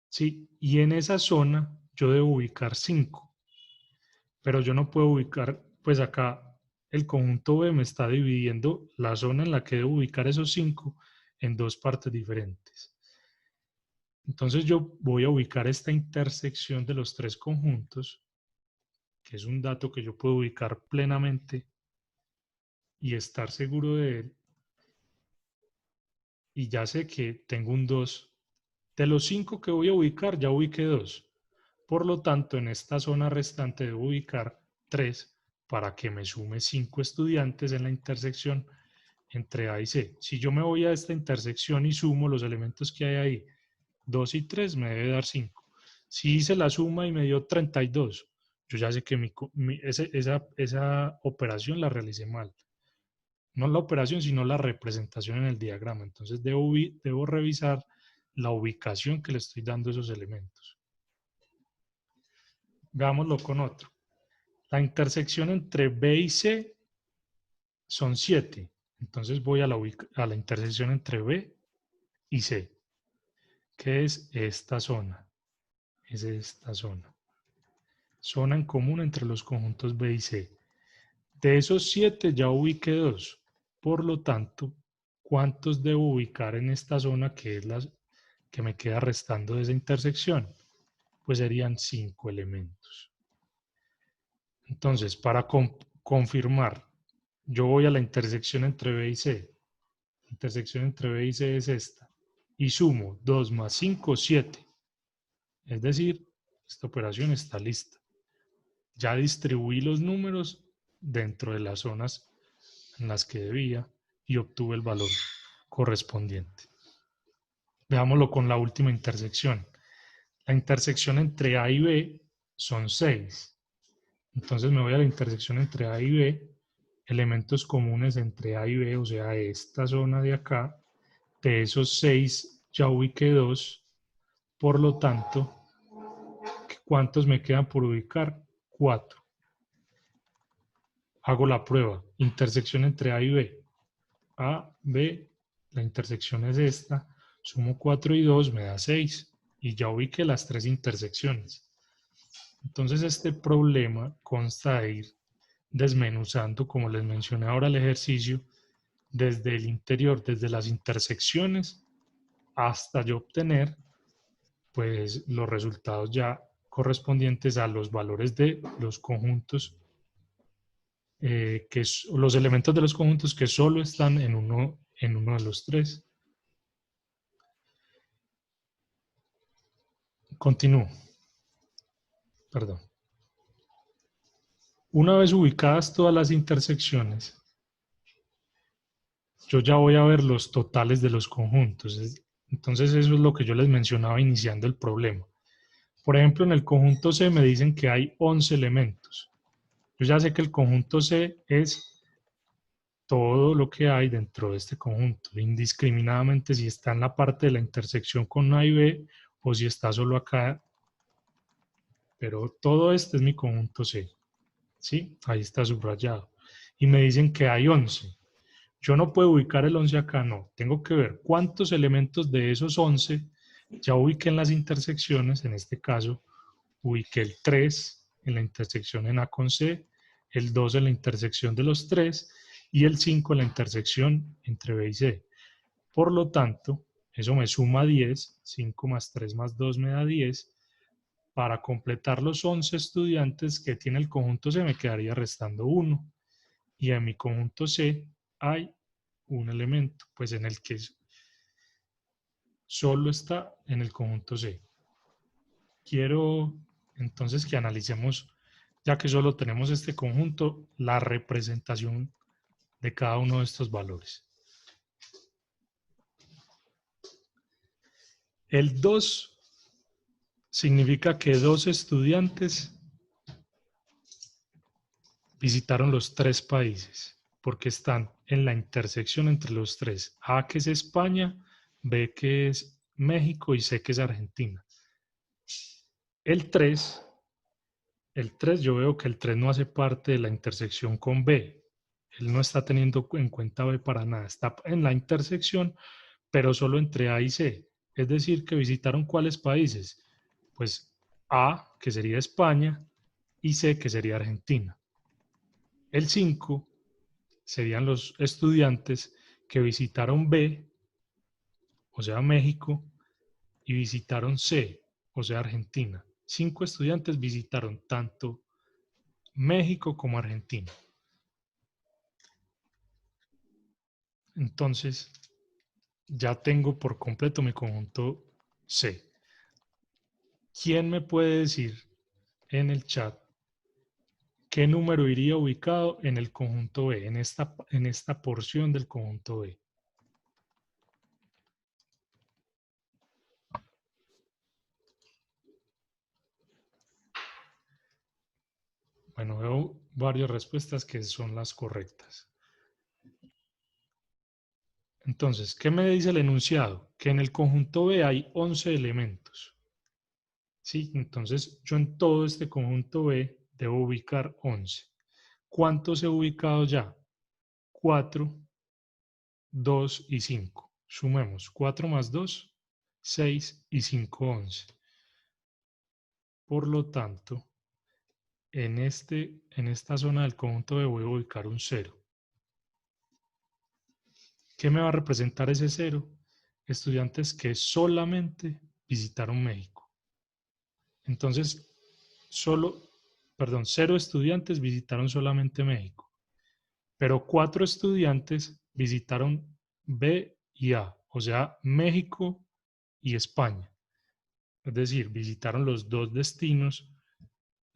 ¿Sí? Y en esa zona yo debo ubicar 5. Pero yo no puedo ubicar, pues acá el conjunto B me está dividiendo la zona en la que debo ubicar esos 5 en 2 partes diferentes. Entonces yo voy a ubicar esta intersección de los 3 conjuntos, que es un dato que yo puedo ubicar plenamente y estar seguro de él. Y ya sé que tengo un 2. De los 5 que voy a ubicar, ya ubiqué 2. Por lo tanto, en esta zona restante debo ubicar 3 para que me sume 5 estudiantes en la intersección entre A y C. Si yo me voy a esta intersección y sumo los elementos que hay ahí, 2 y 3, me debe dar 5. Si hice la suma y me dio 32, yo ya sé que esa operación la realicé mal. No la operación, sino la representación en el diagrama. Entonces debo revisar la ubicación que le estoy dando a esos elementos. Veámoslo con otro. La intersección entre B y C son 7. Entonces voy a la intersección entre B y C, que es esta zona. Es esta zona. Zona en común entre los conjuntos B y C. De esos 7 ya ubiqué 2. Por lo tanto, ¿cuántos debo ubicar en esta zona que es la que me queda restando de esa intersección? Pues serían 5 elementos. Entonces, para confirmar, yo voy a la intersección entre B y C. La intersección entre B y C es esta. Y sumo 2 más 5, 7. Es decir, esta operación está lista. Ya distribuí los números dentro de las zonas en las que debía y obtuve el valor correspondiente. Veámoslo con la última intersección. La intersección entre A y B son 6. Entonces me voy a la intersección entre A y B, elementos comunes entre A y B, o sea, esta zona de acá. De esos 6 ya ubiqué 2, por lo tanto, ¿cuántos me quedan por ubicar? 4. Hago la prueba, intersección entre A y B. A, B, la intersección es esta, sumo 4 y 2, me da 6, y ya ubiqué las 3 intersecciones. Entonces este problema consta de ir desmenuzando, como les mencioné ahora el ejercicio, desde el interior, desde las intersecciones, hasta yo obtener pues los resultados ya correspondientes a los valores de los conjuntos, los elementos de los conjuntos que solo están en uno de los 3. Continúo. Perdón. Una vez ubicadas todas las intersecciones, yo ya voy a ver los totales de los conjuntos. Entonces eso es lo que yo les mencionaba iniciando el problema. Por ejemplo, en el conjunto C me dicen que hay 11 elementos. Yo ya sé que el conjunto C es todo lo que hay dentro de este conjunto, indiscriminadamente si está en la parte de la intersección con A y B o si está solo acá, pero todo este es mi conjunto C, ¿sí? Ahí está subrayado. Y me dicen que hay 11. Yo no puedo ubicar el 11 acá, no. Tengo que ver cuántos elementos de esos 11 ya ubiqué en las intersecciones, en este caso, ubiqué el 3 en la intersección en A con C, el 2 en la intersección de los 3 y el 5 en la intersección entre B y C. Por lo tanto, eso me suma 10, 5 más 3 más 2 me da 10. Para completar los 11 estudiantes que tiene el conjunto C me quedaría restando 1. Y en mi conjunto C hay un elemento, pues en el que solo está en el conjunto C. Quiero entonces que analicemos, ya que solo tenemos este conjunto, la representación de cada uno de estos valores. El 2 significa que 2 estudiantes visitaron los 3 países, porque están en la intersección entre los 3. A, que es España, B, que es México, y C, que es Argentina. El 3 yo veo que el 3 no hace parte de la intersección con B. Él no está teniendo en cuenta B para nada. Está en la intersección, pero solo entre A y C. Es decir, que visitaron ¿cuáles países? Pues A, que sería España, y C, que sería Argentina. El 5 serían los estudiantes que visitaron B, o sea, México, y visitaron C, o sea, Argentina. 5 estudiantes visitaron tanto México como Argentina. Entonces, ya tengo por completo mi conjunto C. ¿Quién me puede decir en el chat qué número iría ubicado en el conjunto B, en esta porción del conjunto B? Bueno, veo varias respuestas que son las correctas. Entonces, ¿qué me dice el enunciado? Que en el conjunto B hay 11 elementos. ¿Sí? Entonces, yo en todo este conjunto B debo ubicar 11. ¿Cuántos he ubicado ya? 4, 2 y 5. Sumemos 4 más 2, 6 y 5, 11. Por lo tanto, en esta zona del conjunto B voy a ubicar un 0. ¿Qué me va a representar ese 0? Estudiantes que solamente visitaron México. Entonces, 0 estudiantes visitaron solamente México, pero 4 estudiantes visitaron B y A, o sea, México y España. Es decir, visitaron los 2 destinos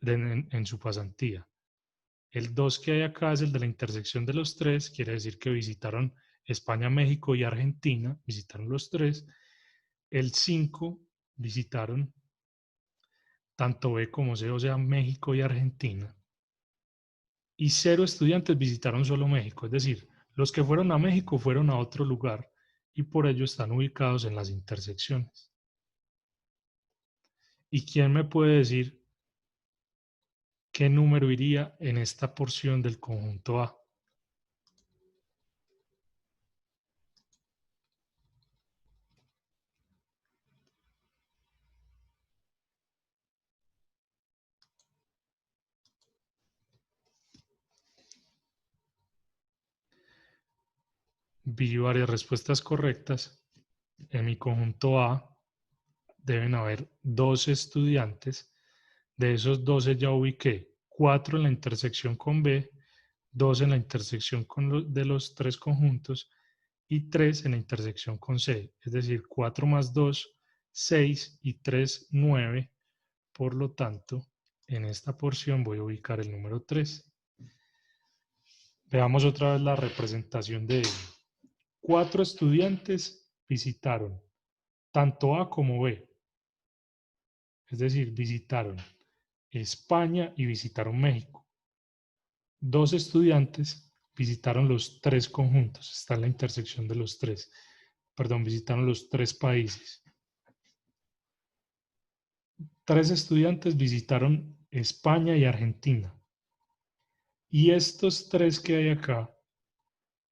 en su pasantía. El 2 que hay acá es el de la intersección de los 3, quiere decir que visitaron España, México y Argentina, visitaron los 3. El 5 visitaron tanto B como C, o sea, México y Argentina. Y 0 estudiantes visitaron solo México, es decir, los que fueron a México fueron a otro lugar y por ello están ubicados en las intersecciones. ¿Y quién me puede decir qué número iría en esta porción del conjunto A? Vi varias respuestas correctas. En mi conjunto A deben haber 12 estudiantes. De esos 12 ya ubiqué 4 en la intersección con B, 2 en la intersección de los 3 conjuntos y 3 en la intersección con C. Es decir, 4 más 2, 6 y 3, 9. Por lo tanto, en esta porción voy a ubicar el número 3. Veamos otra vez la representación de ello. 4 estudiantes visitaron tanto A como B. Es decir, visitaron España y visitaron México. 2 estudiantes visitaron los 3 conjuntos. Está en la intersección de los 3. Perdón, visitaron los 3 países. 3 estudiantes visitaron España y Argentina. Y estos 3 que hay acá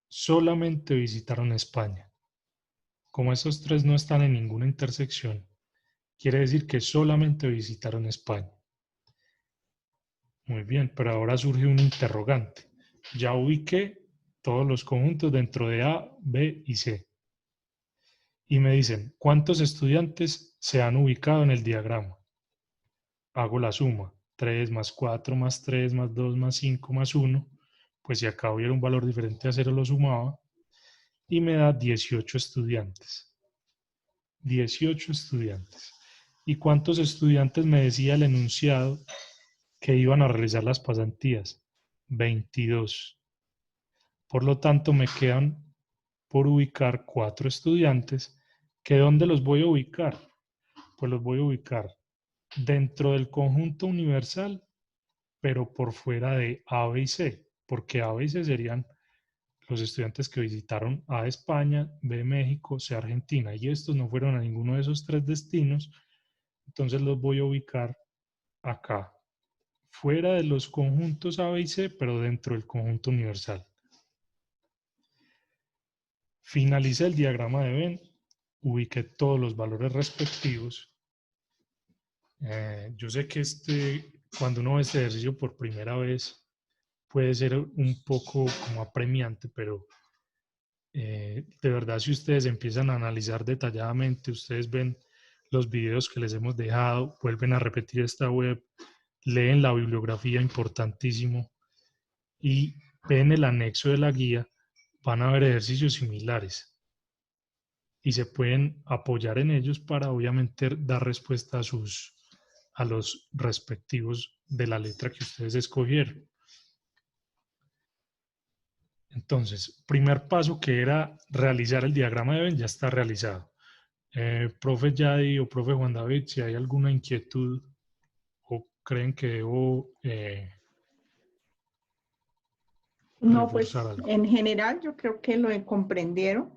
solamente visitaron España. Como esos 3 no están en ninguna intersección, quiere decir que solamente visitaron España. Muy bien, pero ahora surge un interrogante. Ya ubiqué todos los conjuntos dentro de A, B y C. Y me dicen, ¿cuántos estudiantes se han ubicado en el diagrama? Hago la suma. 3 más 4 más 3 más 2 más 5 más 1. Pues si acá hubiera un valor diferente a 0 lo sumaba. Y me da 18 estudiantes. 18 estudiantes. ¿Y cuántos estudiantes me decía el enunciado que iban a realizar las pasantías? 22. Por lo tanto, me quedan por ubicar 4 estudiantes. ¿Que dónde los voy a ubicar? Pues los voy a ubicar dentro del conjunto universal, pero por fuera de A, B y C, porque A, B y C serían los estudiantes que visitaron A, España, B, México, C, Argentina, y estos no fueron a ninguno de esos 3 destinos, entonces los voy a ubicar acá, fuera de los conjuntos A, B y C, pero dentro del conjunto universal. Finalicé el diagrama de Venn, ubiqué todos los valores respectivos. Yo sé que cuando uno ve este ejercicio por primera vez puede ser un poco como apremiante, pero de verdad si ustedes empiezan a analizar detalladamente, ustedes ven los videos que les hemos dejado, vuelven a repetir esta web, leen la bibliografía, importantísimo, y ven el anexo de la guía, van a ver ejercicios similares y se pueden apoyar en ellos para obviamente dar respuesta a los respectivos de la letra que ustedes escogieron. Entonces, primer paso que era realizar el diagrama de Venn ya está realizado. Profe Yadi o profe Juan David, si hay alguna inquietud o creen que debo No, pues reforzar algo. en general yo creo que lo comprendieron.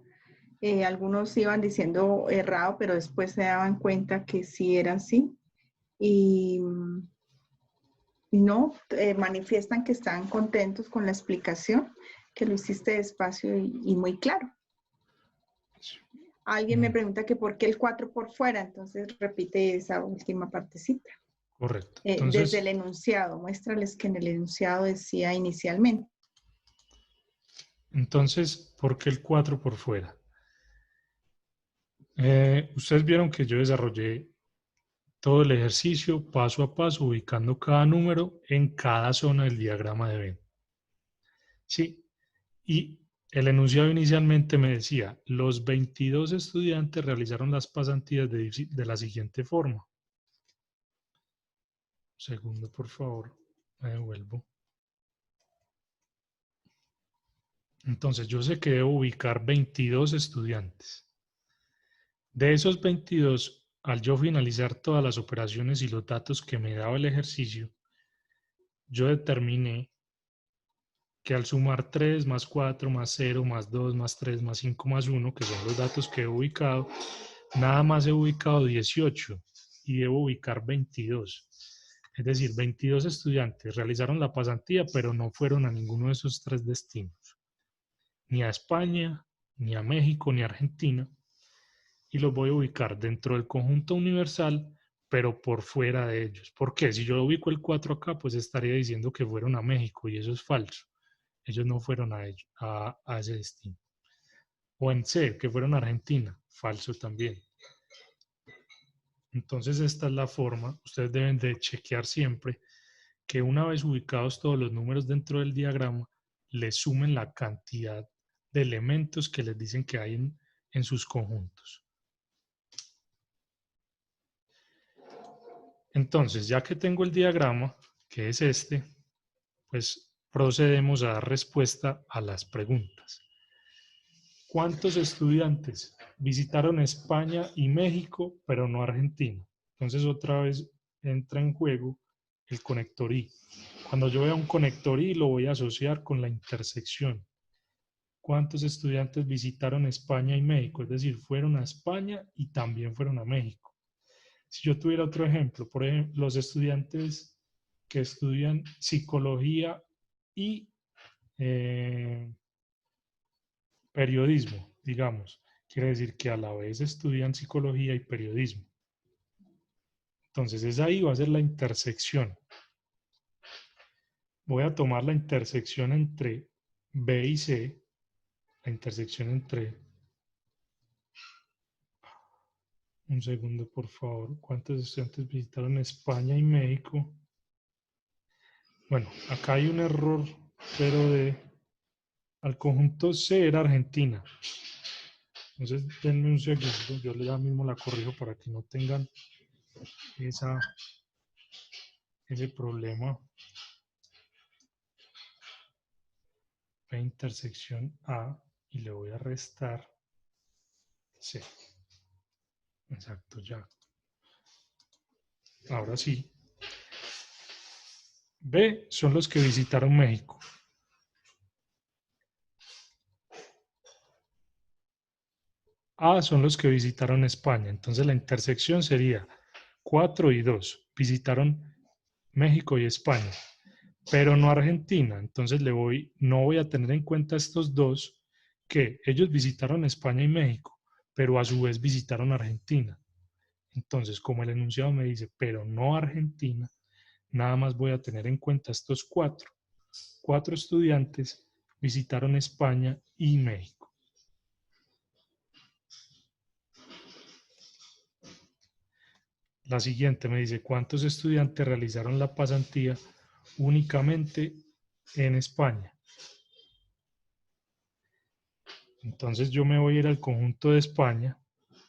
Algunos iban diciendo errado, pero después se daban cuenta que sí era así. Y no, manifiestan que están contentos con la explicación, que lo hiciste despacio y muy claro. Alguien me pregunta que por qué el 4 por fuera, entonces repite esa última partecita. Correcto. Entonces, desde el enunciado, muéstrales que en el enunciado decía inicialmente. Entonces, ¿por qué el 4 por fuera? Ustedes vieron que yo desarrollé todo el ejercicio paso a paso, ubicando cada número en cada zona del diagrama de Venn. Sí, y el enunciado inicialmente me decía, los 22 estudiantes realizaron las pasantías de la siguiente forma. Segundo, por favor, me devuelvo. Entonces, yo sé que debo ubicar 22 estudiantes. De esos 22, al yo finalizar todas las operaciones y los datos que me daba el ejercicio, yo determiné que al sumar 3 más 4 más 0 más 2 más 3 más 5 más 1, que son los datos que he ubicado, nada más he ubicado 18 y debo ubicar 22. Es decir, 22 estudiantes realizaron la pasantía, pero no fueron a ninguno de esos 3 destinos, ni a España, ni a México, ni a Argentina, y los voy a ubicar dentro del conjunto universal, pero por fuera de ellos. ¿Por qué? Si yo ubico el 4 acá, pues estaría diciendo que fueron a México, y eso es falso. Ellos no fueron a ese destino. O en C, que fueron a Argentina, falso también. Entonces esta es la forma, ustedes deben de chequear siempre que una vez ubicados todos los números dentro del diagrama, les sumen la cantidad de elementos que les dicen que hay en sus conjuntos. Entonces, ya que tengo el diagrama, que es este, pues procedemos a dar respuesta a las preguntas. ¿Cuántos estudiantes visitaron España y México, pero no Argentina? Entonces otra vez entra en juego el conector I. Cuando yo vea un conector I, lo voy a asociar con la intersección. ¿Cuántos estudiantes visitaron España y México? Es decir, fueron a España y también fueron a México. Si yo tuviera otro ejemplo, por ejemplo, los estudiantes que estudian psicología y periodismo, digamos, quiere decir que a la vez estudian psicología y periodismo. Entonces, esa ahí va a ser la intersección. Voy a tomar la intersección entre B y C, la intersección entre... Un segundo, por favor. ¿Cuántos estudiantes visitaron España y México? Bueno, acá hay un error, pero al conjunto C era Argentina. Entonces, denme un segundo, yo ya mismo la corrijo para que no tengan ese problema. B intersección A y le voy a restar C. Exacto, ya. Ahora sí. B son los que visitaron México. A son los que visitaron España. Entonces la intersección sería 4 y 2. Visitaron México y España, pero no Argentina. Entonces no voy a tener en cuenta estos dos, que ellos visitaron España y México, pero a su vez visitaron Argentina. Entonces, como el enunciado me dice, pero no Argentina, nada más voy a tener en cuenta estos 4. 4 estudiantes visitaron España y México. La siguiente me dice, ¿cuántos estudiantes realizaron la pasantía únicamente en España? Entonces yo me voy a ir al conjunto de España,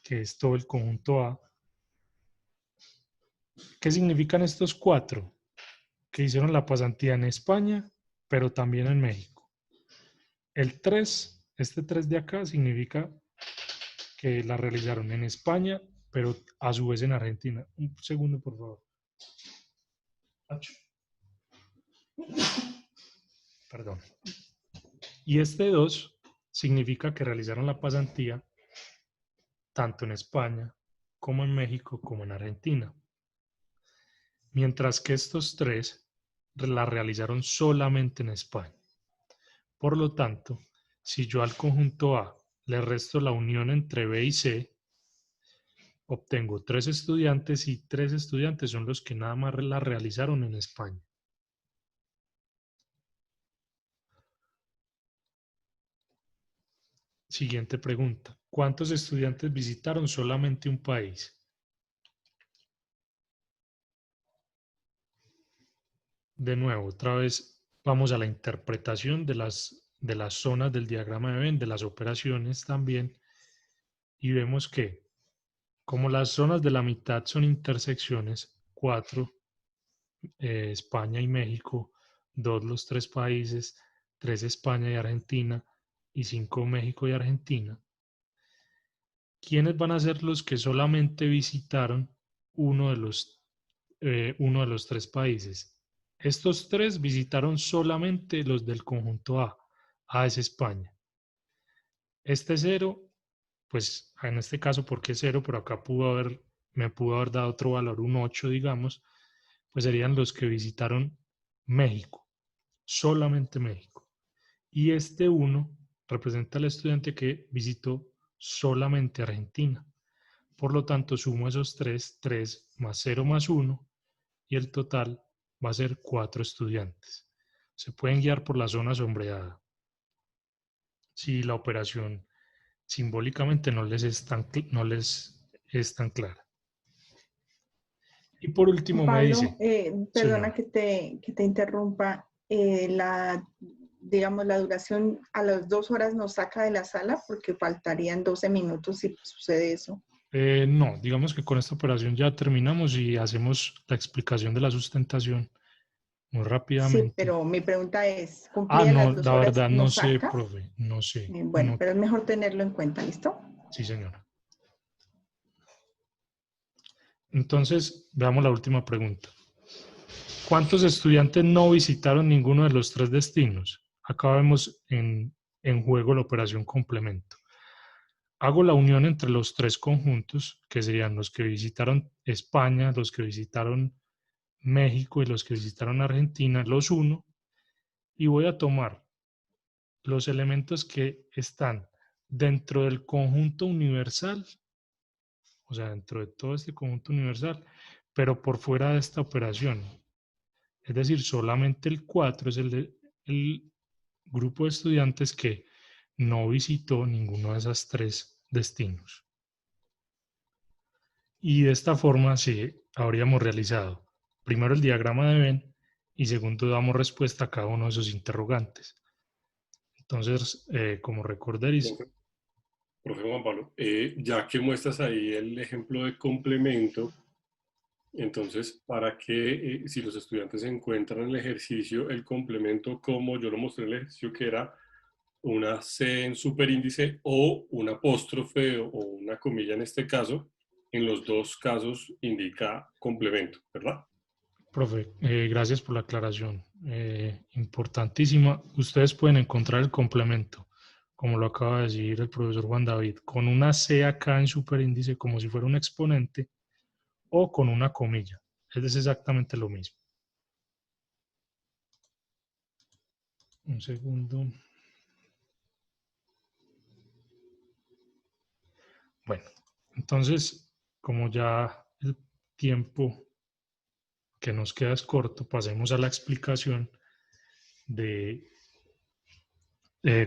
que es todo el conjunto A. ¿Qué significan estos 4? Que hicieron la pasantía en España, pero también en México. El 3, este 3 de acá, significa que la realizaron en España, pero a su vez en Argentina. Un segundo, por favor. Perdón. Y este 2 significa que realizaron la pasantía tanto en España, como en México, como en Argentina. Mientras que estos 3 la realizaron solamente en España. Por lo tanto, si yo al conjunto A le resto la unión entre B y C, obtengo 3 estudiantes y 3 estudiantes son los que nada más la realizaron en España. Siguiente pregunta. ¿Cuántos estudiantes visitaron solamente un país? De nuevo, otra vez vamos a la interpretación de las zonas del diagrama de Venn, de las operaciones también, y vemos que como las zonas de la mitad son intersecciones, 4, España y México, 2 los 3 países, 3 España y Argentina, y 5 México y Argentina. ¿Quiénes van a ser los que solamente visitaron uno de los 3 países? Estos 3 visitaron solamente los del conjunto A. A es España. Este 0, pues en este caso, ¿por qué 0? Pero acá me pudo haber dado otro valor, un 8, digamos, pues serían los que visitaron México, solamente México. Y este 1 representa al estudiante que visitó solamente Argentina. Por lo tanto, sumo esos 3, 3 más 0 más 1, y el total va a ser 4 estudiantes. Se pueden guiar por la zona sombreada. Si la operación simbólicamente no les es tan clara. Y por último Pablo, me dice... perdona que te interrumpa. Digamos, la duración a las 2 horas nos saca de la sala porque faltarían 12 minutos si sucede eso. No, digamos que con esta operación ya terminamos y hacemos la explicación de la sustentación muy rápidamente. Sí, pero mi pregunta es, ¿cumplían las 2 la horas? verdad no sé, profe, no sé. Bueno, no. Pero es mejor tenerlo en cuenta, ¿listo? Sí, señora. Entonces, veamos la última pregunta. ¿Cuántos estudiantes no visitaron ninguno de los 3 destinos? Acá vemos en juego la operación complemento. Hago la unión entre los 3 conjuntos, que serían los que visitaron España, los que visitaron México y los que visitaron Argentina, los uno, y voy a tomar los elementos que están dentro del conjunto universal, o sea, dentro de todo este conjunto universal, pero por fuera de esta operación. Es decir, solamente el 4 es el grupo de estudiantes que no visitó ninguno de esos 3 destinos. Y de esta forma sí habríamos realizado primero el diagrama de Venn y segundo damos respuesta a cada uno de esos interrogantes. Entonces, como recordaréis... Profe Juan Pablo, ya que muestras ahí el ejemplo de complemento, entonces, ¿para qué si los estudiantes encuentran el ejercicio, el complemento, como yo lo mostré en el ejercicio, que era una C en superíndice o un apóstrofe o una comilla en este caso, en los dos casos indica complemento, ¿verdad? Profe, gracias por la aclaración. Importantísima. Ustedes pueden encontrar el complemento, como lo acaba de decir el profesor Juan David, con una C acá en superíndice como si fuera un exponente o con una comilla. Es exactamente lo mismo. Un segundo. Bueno, entonces, como ya el tiempo que nos queda es corto, pasemos a la explicación de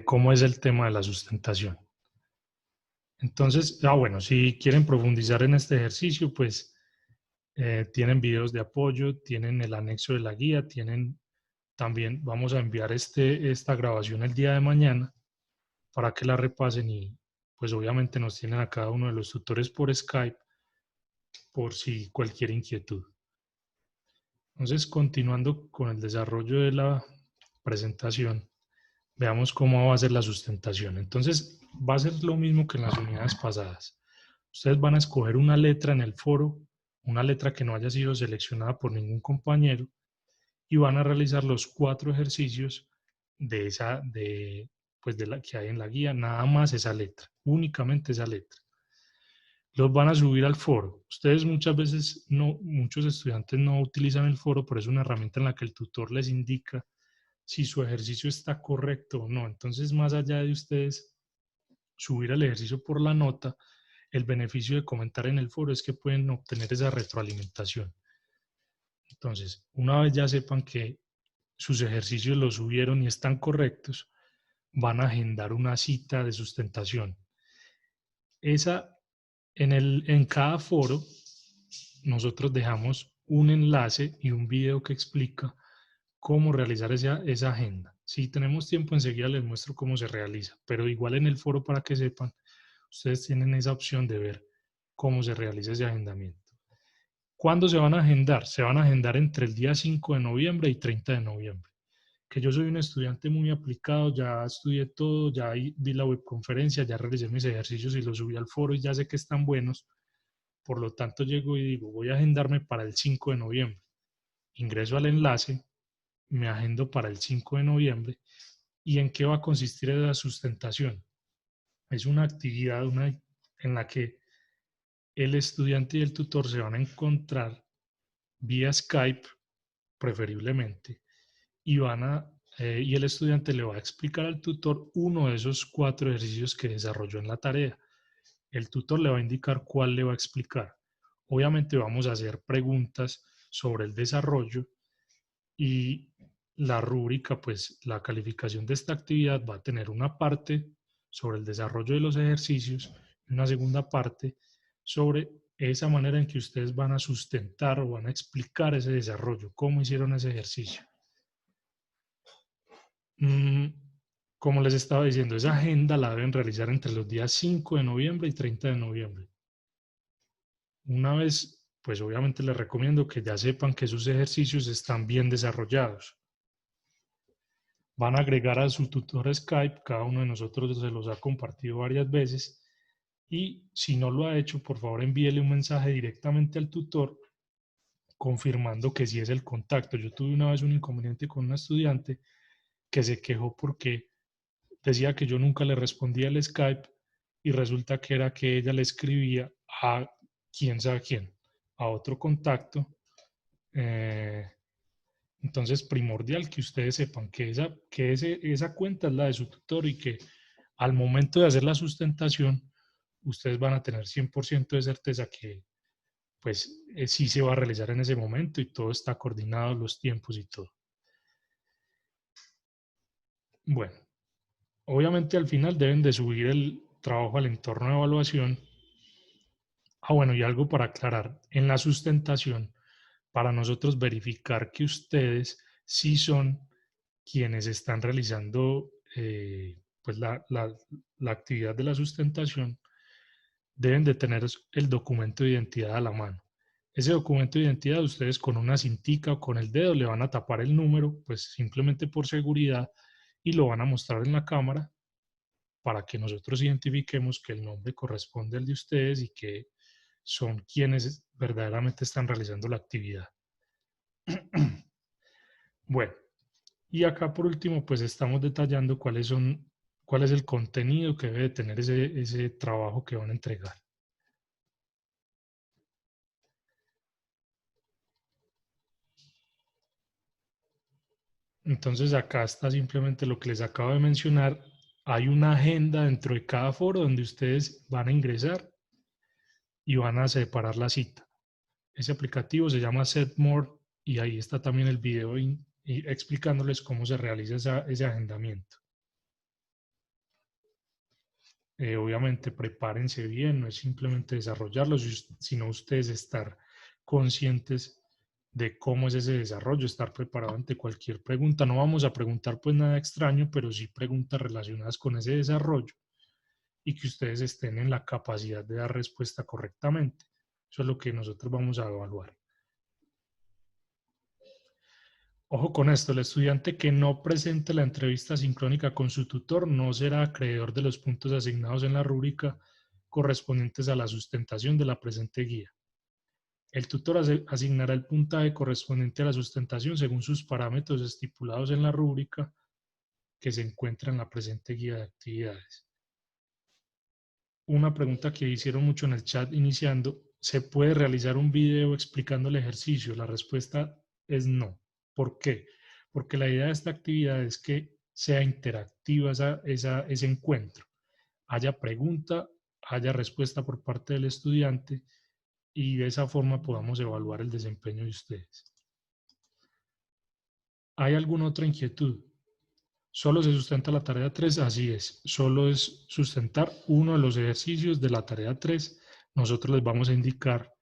cómo es el tema de la sustentación. Entonces, bueno, si quieren profundizar en este ejercicio, pues tienen videos de apoyo, tienen el anexo de la guía, tienen también, vamos a enviar esta grabación el día de mañana para que la repasen y pues obviamente nos tienen a cada uno de los tutores por Skype por si cualquier inquietud. Entonces, continuando con el desarrollo de la presentación, veamos cómo va a ser la sustentación. Entonces, va a ser lo mismo que en las unidades pasadas. Ustedes van a escoger una letra en el foro, una letra que no haya sido seleccionada por ningún compañero, y van a realizar los 4 ejercicios de la que hay en la guía, nada más esa letra, únicamente esa letra. Los van a subir al foro. Ustedes muchas veces, muchos estudiantes no utilizan el foro, pero es una herramienta en la que el tutor les indica si su ejercicio está correcto o no. Entonces, más allá de ustedes subir el ejercicio por la nota, el beneficio de comentar en el foro es que pueden obtener esa retroalimentación. Entonces, una vez ya sepan que sus ejercicios los subieron y están correctos, van a agendar una cita de sustentación. En cada foro, nosotros dejamos un enlace y un video que explica cómo realizar esa agenda. Si tenemos tiempo, enseguida les muestro cómo se realiza, pero igual en el foro, para que sepan, ustedes tienen esa opción de ver cómo se realiza ese agendamiento. ¿Cuándo se van a agendar? Se van a agendar entre el día 5 de noviembre y 30 de noviembre. Que yo soy un estudiante muy aplicado, ya estudié todo, ya vi la webconferencia, ya realicé mis ejercicios y los subí al foro y ya sé que están buenos. Por lo tanto, llego y digo, voy a agendarme para el 5 de noviembre. Ingreso al enlace, me agendo para el 5 de noviembre. ¿Y en qué va a consistir esa sustentación? Es una actividad en la que el estudiante y el tutor se van a encontrar vía Skype, preferiblemente, y el estudiante le va a explicar al tutor uno de esos 4 ejercicios que desarrolló en la tarea. El tutor le va a indicar cuál le va a explicar. Obviamente vamos a hacer preguntas sobre el desarrollo y la rúbrica, pues la calificación de esta actividad va a tener una parte sobre el desarrollo de los ejercicios y una segunda parte sobre esa manera en que ustedes van a sustentar o van a explicar ese desarrollo, cómo hicieron ese ejercicio. Como les estaba diciendo, esa agenda la deben realizar entre los días 5 de noviembre y 30 de noviembre. Una vez, pues obviamente les recomiendo que ya sepan que sus ejercicios están bien desarrollados. Van a agregar a su tutor Skype, cada uno de nosotros se los ha compartido varias veces, y si no lo ha hecho, por favor envíele un mensaje directamente al tutor confirmando que sí es el contacto. Yo tuve una vez un inconveniente con una estudiante que se quejó porque decía que yo nunca le respondía el Skype y resulta que era que ella le escribía a quién sabe quién, a otro contacto. Entonces, primordial que ustedes sepan que esa cuenta es la de su tutor y que al momento de hacer la sustentación, ustedes van a tener 100% de certeza que pues sí se va a realizar en ese momento y todo está coordinado, los tiempos y todo. Bueno, obviamente al final deben de subir el trabajo al entorno de evaluación. Bueno, y algo para aclarar, en la sustentación, para nosotros verificar que ustedes sí son quienes están realizando pues la actividad de la sustentación, deben de tener el documento de identidad a la mano. Ese documento de identidad ustedes con una cintica o con el dedo le van a tapar el número, pues simplemente por seguridad, y lo van a mostrar en la cámara para que nosotros identifiquemos que el nombre corresponde al de ustedes y que son quienes verdaderamente están realizando la actividad. Bueno, y acá por último pues estamos detallando cuál es el contenido que debe tener ese trabajo que van a entregar. Entonces acá está simplemente lo que les acabo de mencionar. Hay una agenda dentro de cada foro donde ustedes van a ingresar y van a separar la cita. Ese aplicativo se llama Setmore y ahí está también el video explicándoles cómo se realiza ese agendamiento. Obviamente prepárense bien, no es simplemente desarrollarlo, sino ustedes estar conscientes de cómo es ese desarrollo, estar preparado ante cualquier pregunta. No vamos a preguntar pues nada extraño, pero sí preguntas relacionadas con ese desarrollo y que ustedes estén en la capacidad de dar respuesta correctamente. Eso es lo que nosotros vamos a evaluar. Ojo con esto, el estudiante que no presente la entrevista sincrónica con su tutor no será acreedor de los puntos asignados en la rúbrica correspondientes a la sustentación de la presente guía. El tutor asignará el puntaje correspondiente a la sustentación según sus parámetros estipulados en la rúbrica que se encuentra en la presente guía de actividades. Una pregunta que hicieron mucho en el chat iniciando, ¿se puede realizar un video explicando el ejercicio? La respuesta es no. ¿Por qué? Porque la idea de esta actividad es que sea interactiva ese encuentro. Haya pregunta, haya respuesta por parte del estudiante y de esa forma podamos evaluar el desempeño de ustedes. ¿Hay alguna otra inquietud? ¿Solo se sustenta la tarea 3? Así es, solo es sustentar uno de los ejercicios de la tarea 3. Nosotros les vamos a indicar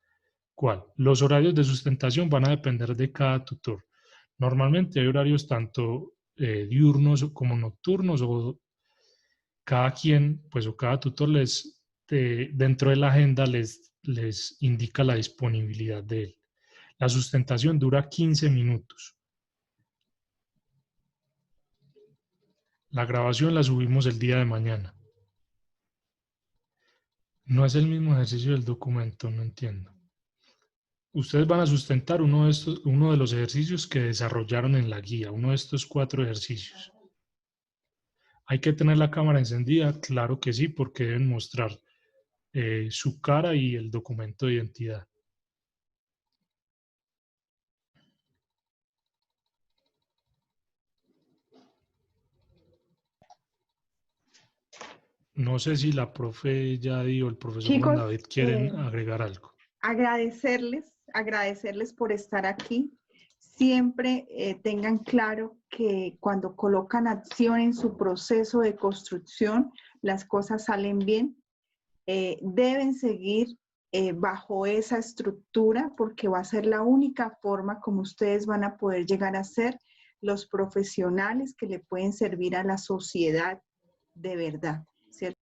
cuál. Los horarios de sustentación van a depender de cada tutor. Normalmente hay horarios tanto diurnos como nocturnos, o cada quien, pues o cada tutor dentro de la agenda les indica la disponibilidad de él. La sustentación dura 15 minutos. La grabación la subimos el día de mañana. No es el mismo ejercicio del documento, no entiendo. Ustedes van a sustentar uno de los ejercicios que desarrollaron en la guía, uno de estos 4 ejercicios. ¿Hay que tener la cámara encendida? Claro que sí, porque deben mostrar su cara y el documento de identidad. No sé si la profe Yadi o el profesor Juan Chicos, David quieren agregar algo. Agradecerles por estar aquí. Siempre tengan claro que cuando colocan acción en su proceso de construcción, las cosas salen bien. Deben seguir bajo esa estructura porque va a ser la única forma como ustedes van a poder llegar a ser los profesionales que le pueden servir a la sociedad de verdad.